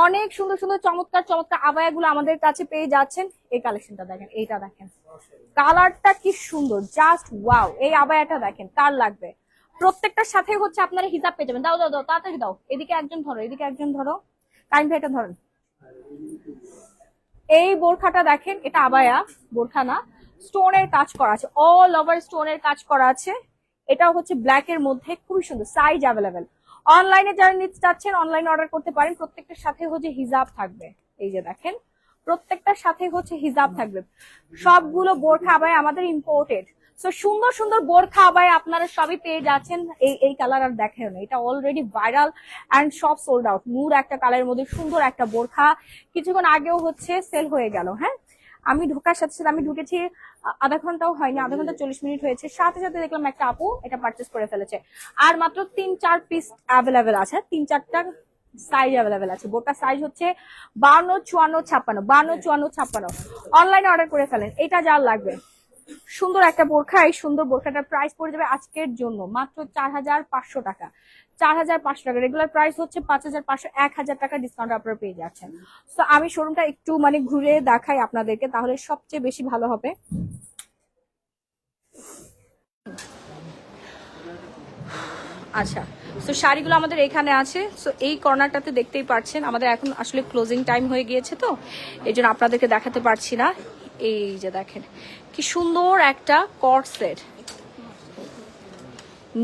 অনেক সুন্দর সুন্দর চমৎকার আবায়াগুলো আমাদের কাছে পেয়ে যাচ্ছেন। এই কালেকশনটা দেখেন, এইটা দেখেন, কালারটা কি সুন্দর, জাস্ট ওয়াও। এই আবায়াটা দেখেন, কার লাগবে। প্রত্যেকটার সাথে হচ্ছে আপনারা হিজাব পেয়ে যাবেন। দাও তাড়াতাড়ি দাও, এদিকে একজন ধরো, কাইম ভাইটা ধরেন। এই বোরখাটা দেখেন, এটা আবায়া, বোরখা না, স্টোনের কাজ করা আছে, অল ওভার স্টোনের কাজ করা আছে। এটা হচ্ছে ব্ল্যাক এর মধ্যে, খুবই সুন্দর, সাইজ অ্যাভেলেবেল। অনলাইনে যারা নিতে চাচ্ছেন অনলাইনে অর্ডার করতে পারেন। প্রত্যেকটার সাথে হচ্ছে হিজাব থাকবে, এই যে দেখেন প্রত্যেকটার সাথে হচ্ছে হিজাব থাকবে। সবগুলো বোরখা আবায়া আমাদের ইম্পোর্টেড। সো সুন্দর সুন্দর বোরখা আবায়া আপনারা সবই পেয়ে যাচ্ছেন। এই কালার আর দেখেন না, এটা অলরেডি ভাইরাল অ্যান্ড সব সোল্ড আউট। নূর একটা কালারের মধ্যে সুন্দর একটা বোরখা, কিছুক্ষণ আগেও হচ্ছে সেল হয়ে গেল। হ্যাঁ আমি ঢোকার সাথে সাথে, আমি ঢুকেছি আধা ঘন্টাও হয়নি, আধা ঘন্টা 40 মিনিট হয়েছে, সাথে সাথে দেখলাম একটা আপু এটা পারচেস করে ফেলেছে। আর মাত্র 3-4 পিস অ্যাভেলেবেল আছে, 3-4টা সাইজ অ্যাভেলেবেল আছে। বোরকা সাইজ হচ্ছে 52, 54, 56, 52, 54, 56। অনলাইনে অর্ডার করে ফেলেন। এটা যার লাগবে সুন্দর একটা বোরখা, এই সুন্দর বোরখাটার প্রাইস পড়ে যাবে আজকের জন্য মাত্র 4,500 টাকা। 4,500 টাকা, রেগুলার প্রাইস হচ্ছে 5,500, 1,000 টাকা ডিসকাউন্ট আপনারা পেয়ে যাচ্ছেন। তো আমি শোরুমটা একটু মানে ঘুরে দেখাই আপনাদেরকে, তাহলে সবচেয়ে বেশি ভালো হবে। আচ্ছা তো শাড়িগুলো আমাদের এখানে আছে। সো এই কর্নারটাতে দেখতেই পাচ্ছেন, আমাদের এখন আসলে ক্লোজিং টাইম হয়ে গিয়েছে, তো এই জন্য আপনাদেরকে দেখাতে পারছি না। এই যে দেখেন কি সুন্দর একটা কট সেট,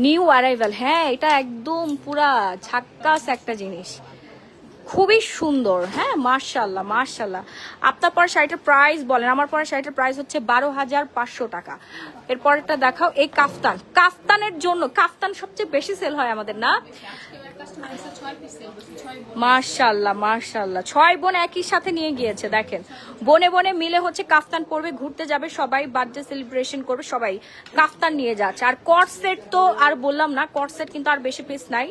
নিউ অ্যারাইভাল। হ্যাঁ এটা একদম পুরা ঝাক্কাস একটা জিনিস, খুবই সুন্দর। হ্যাঁ মার্শাল্লাহ। আপনার পরা শাড়িটার প্রাইস বলেন। আমার পরা শাড়িটার প্রাইস হচ্ছে 12,500 টাকা। এরপরটা দেখাও এই কাফতানের জন্য, কাফতান সবচেয়ে বেশি সেল হয় আমাদের না। মার্শাল্লাহ 6 বোন একই সাথে নিয়ে গিয়েছে। দেখেন বনে বনে মিলে হচ্ছে কাফতান পরবে, ঘুরতে যাবে সবাই, বার্থডে সেলিব্রেশন করবে সবাই, কাফতান নিয়ে যাচ্ছে। আর কট সেট তো আর বললাম না, কট সেট কিন্তু আর বেশি পিস নাই,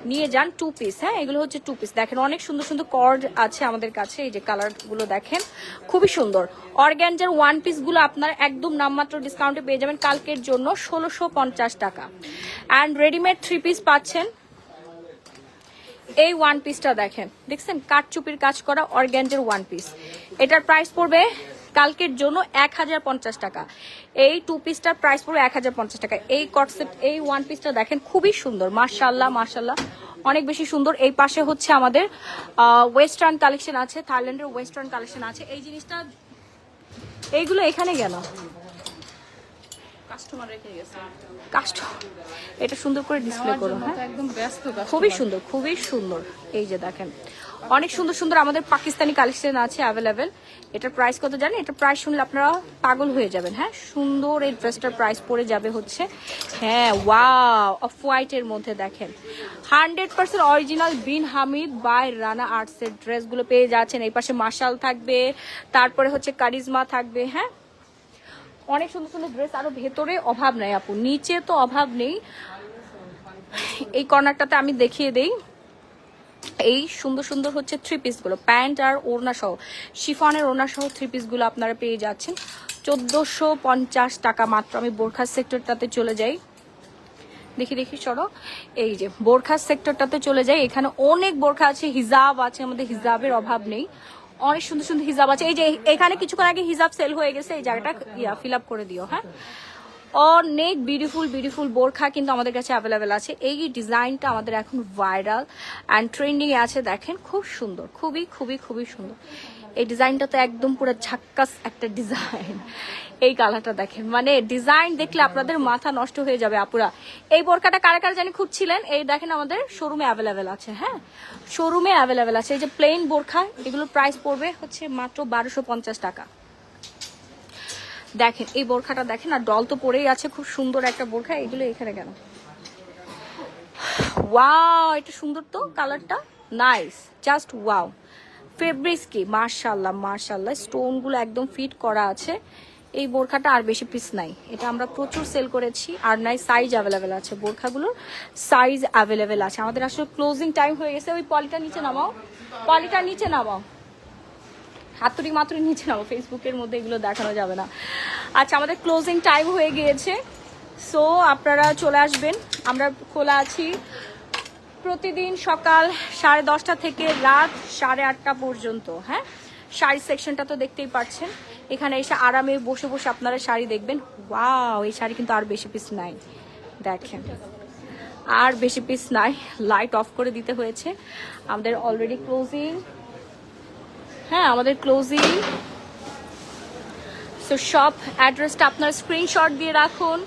নিয়ে যান 2 পিস। হ্যাঁ এগুলো হচ্ছে 2 পিস। দেখেন অনেক সুন্দর সুন্দর কর্ড আছে আমাদের কাছে, এই যে কালার গুলো দেখেন খুবই সুন্দর। অর্গ্যানজার 1 পিস গুলো আপনার একদম নামমাত্র ডিসকাউন্টে পেয়ে যাবেন কালকের জন্য 1650 টাকা। অ্যান্ড রেডিমেড 3 পিস পাচ্ছেন। এই 1 পিসটা দেখছেন কাঠচুপির কাজ করা অর্গ্যানজার 1 পিস, এটার প্রাইস পড়বে কালকের জন্য 1050 টাকা। এই 2 পিসটার প্রাইস পড়বে 1050 টাকা। এই কটসেট এই 1 পিসটা দেখেন খুবই সুন্দর, মাশাআল্লাহ অনেক বেশি সুন্দর। এই পাশে হচ্ছে আমাদের ওয়েস্টার্ন কালেকশন আছে, থাইল্যান্ডের ওয়েস্টার্ন কালেকশন আছে। এই জিনিসটা এইগুলো এখানে গেল, কাস্টমার রেখে গেছে, এটা সুন্দর করে ডিসপ্লে করো। হ্যাঁ একদম ব্যস্ত, খুবই সুন্দর। এই যে দেখেন অনেক সুন্দর সুন্দর আমাদের পাকিস্তানি কালেকশন আছে অ্যাভেলেবেল। এটার প্রাইস কত জানেন? এটা প্রাইস শুনলে আপনারা পাগল হয়ে যাবেন। হ্যাঁ, সুন্দর এই ড্রেসটার প্রাইস পড়ে যাবে হচ্ছে, হ্যাঁ ওয়াও, অফ হোয়াইটের মধ্যে দেখেন 100% অরিজিনাল বিন হামিদ বাই রানা আর্টসের ড্রেসগুলো পেয়ে যাচ্ছেন। এই পাশে মার্শাল থাকবে, তারপরে হচ্ছে কারিজমা থাকবে। হ্যাঁ, অনেক সুন্দর সুন্দর ড্রেস, আরো ভেতরে অভাব নাই আপু, নিচে তো অভাব নেই। এই কর্নারটাতে আমি দেখিয়ে দেই, এই সুন্দর সুন্দর হচ্ছে থ্রি পিসগুলো, প্যান্ট আর ওড়না সহ, শিফনের ওড়না সহ থ্রি পিসগুলো আপনারা পেয়ে যাচ্ছেন 1450 টাকা মাত্র। আমি বোরখা সেক্টরটাতে চলে যাই, দেখি চলো, এই যে বোরখা সেক্টরটাতে চলে যাই। এখানে অনেক বোরখা আছে, হিজাব আছে, আমাদের হিজাবের অভাব নেই, অনেক সুন্দর সুন্দর হিজাব আছে। এই যে এখানে কিছুক্ষণ আগে হিজাব সেল হয়ে গেছে, এই জায়গাটা ফিল আপ করে দিও। হ্যাঁ, অনেক বিউটিফুল বিউটিফুল বোরখা কিন্তু আমাদের কাছে অ্যাভেলেবেল আছে। এই ডিজাইনটা আমাদের এখন ভাইরাল অ্যান্ড ট্রেন্ডিং এ আছে, দেখেন খুব সুন্দর, খুবই খুবই খুবই সুন্দর। এই ডিজাইনটা তো একদম পুরো ঝাক্কাস একটা ডিজাইন। এই কালারটা দেখেন, মানে ডিজাইন দেখলে আপনাদের মাথা নষ্ট হয়ে যাবে আপুরা। এই বোরকাটা কারা কারা জানি খুঁজছিলেন, এই দেখেন আমাদের শোরুমে অ্যাভেলেবেল আছে। হ্যাঁ, শোরুমে অ্যাভেলেবেল আছে। এই যে প্লেন বোরখা, এগুলোর প্রাইস পড়বে হচ্ছে মাত্র 1250 টাকা। দেখেন এই বোরখাটা দেখেন, আর ডল তো পরেই আছে, খুব সুন্দর একটা বোরখা। এগুলো এখানে কেন, ওয়াও, এটা সুন্দর তো, কালারটা নাইস, জাস্ট ওয়াও। ফেব্রিক্স কি মাশাআল্লাহ মাশাআল্লাহ, স্টোন গুলো একদম ফিট করা আছে। এই বোরখাটা আর বেশি পিস নাই, এটা আমরা প্রচুর সেল করেছি। আর নাই সাইজ অ্যাভেলেবেল আছে, বোরখাগুলোর সাইজ অ্যাভেলেবেল আছে। আমাদের আসলে ক্লোজিং টাইম হয়ে গেছে। ওই পলিটা নিচে নামাও, পলিটা নিচে নামাও, হাতুড়ি মাত্র নিচে নাও, ফেসবুকের মধ্যে এগুলো দেখানো যাবে না। আচ্ছা, আমাদের ক্লোজিং টাইম হয়ে গিয়েছে, সো আপনারা চলে আসবেন। আমরা খোলা আছি প্রতিদিন সকাল 10:30 থেকে রাত 8:30 পর্যন্ত। হ্যাঁ, শাড়ি সেকশনটা তো দেখতেই পাচ্ছেন, এখানে এসে আরামে বসে বসে আপনারা শাড়ি দেখবেন। ওয়াও, এই শাড়ি কিন্তু আর বেশি পিস নাই, দেখেন আর বেশি পিস নাই, লাইট অফ করে দিতে হয়েছে। আমাদের অলরেডি ক্লোজিং, হ্যাঁ আমাদের ক্লোজিং। সো শপ অ্যাড্রেসটা আপনার স্ক্রিনশট দিয়ে রাখুন।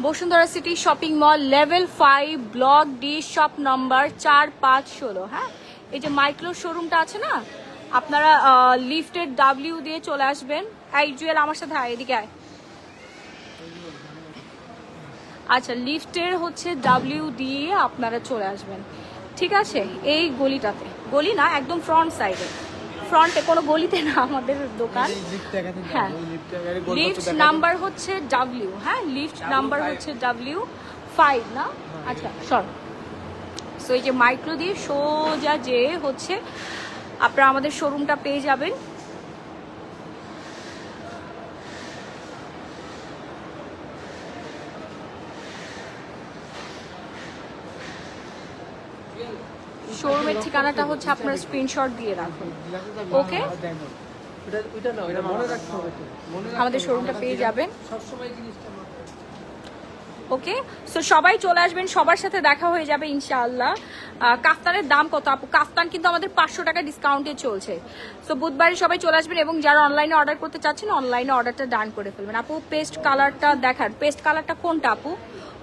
Bashundhara city shopping mall, level 5, block D, shop number 4516। হ্যাঁ, এই যে মাইক্রো শোরুমটা আছে না, আপনারা লিফটের ডাব্লিউ দিয়ে চলে আসবেন। এই জুয়েল আমার সাথে আয়, এদিকে আয়। আচ্ছা, লিফটের হচ্ছে ডাব্লিউ দিয়ে আপনারা চলে আসবেন, ঠিক আছে? এই গলিটাতে, গলি না একদম ফ্রন্ট সাইডে, ফ্রন্টে, কোনো গলিতে না আমাদের দোকান। হ্যাঁ, লিফট নাম্বার হচ্ছে ডাব্লিউ। হ্যাঁ, লিফট নাম্বার হচ্ছে W5 না? আচ্ছা সর। সো এই যে মাইক্রো দিয়ে সোজা যে হচ্ছে আপনারা আমাদের শোরুমটা পেয়ে যাবেন। শোরুমের ঠিকানাটা হচ্ছে আপনার স্ক্রিনশট দিয়ে রাখুন, ওকে? আমাদের শোরুমটা পেয়ে যাবেন, ওকে? সো সবাই চলে আসবেন, সবার সাথে দেখা হয়ে যাবে ইনশাআল্লাহ। কাফতানের দাম কত আপু? কাফতান কিন্তু আমাদের 500 টাকা ডিসকাউন্টে চলছে। সো বুধবারে সবাই চলে আসবেন, এবং যারা অনলাইনে অর্ডার করতে চাচ্ছেন অনলাইনে অর্ডারটা ডান করে ফেলবেন। আপু পেস্ট কালারটা দেখান, পেস্ট কালারটা কোনটা আপু?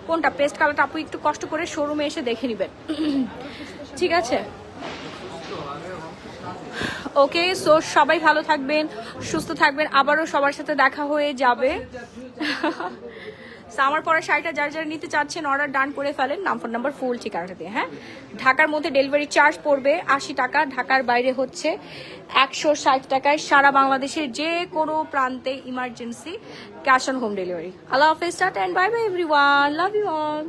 কোনটা পেস্ট কালারটা আপু? একটু কষ্ট করে শোরুমে এসে দেখে নেবেন, ঠিক আছে? ওকে, সো সবাই ভালো থাকবেন, সুস্থ থাকবেন, আবারও সবার সাথে দেখা হয়ে যাবে। আমার পরে শাড়িটা যারা যারা নিতে চাচ্ছেন অর্ডার ডান করে ফেলেন, নাম ফোন নাম্বার ফুল ঠিকানাটা দিয়ে। হ্যাঁ, ঢাকার মধ্যে ডেলিভারি চার্জ পড়বে 80 টাকা, ঢাকার বাইরে হচ্ছে 160 টাকায়। সারা বাংলাদেশের যে কোনো প্রান্তে emergency cash on home delivery. আল্লাহ হাফেজ, tata and bye bye everyone, love you all.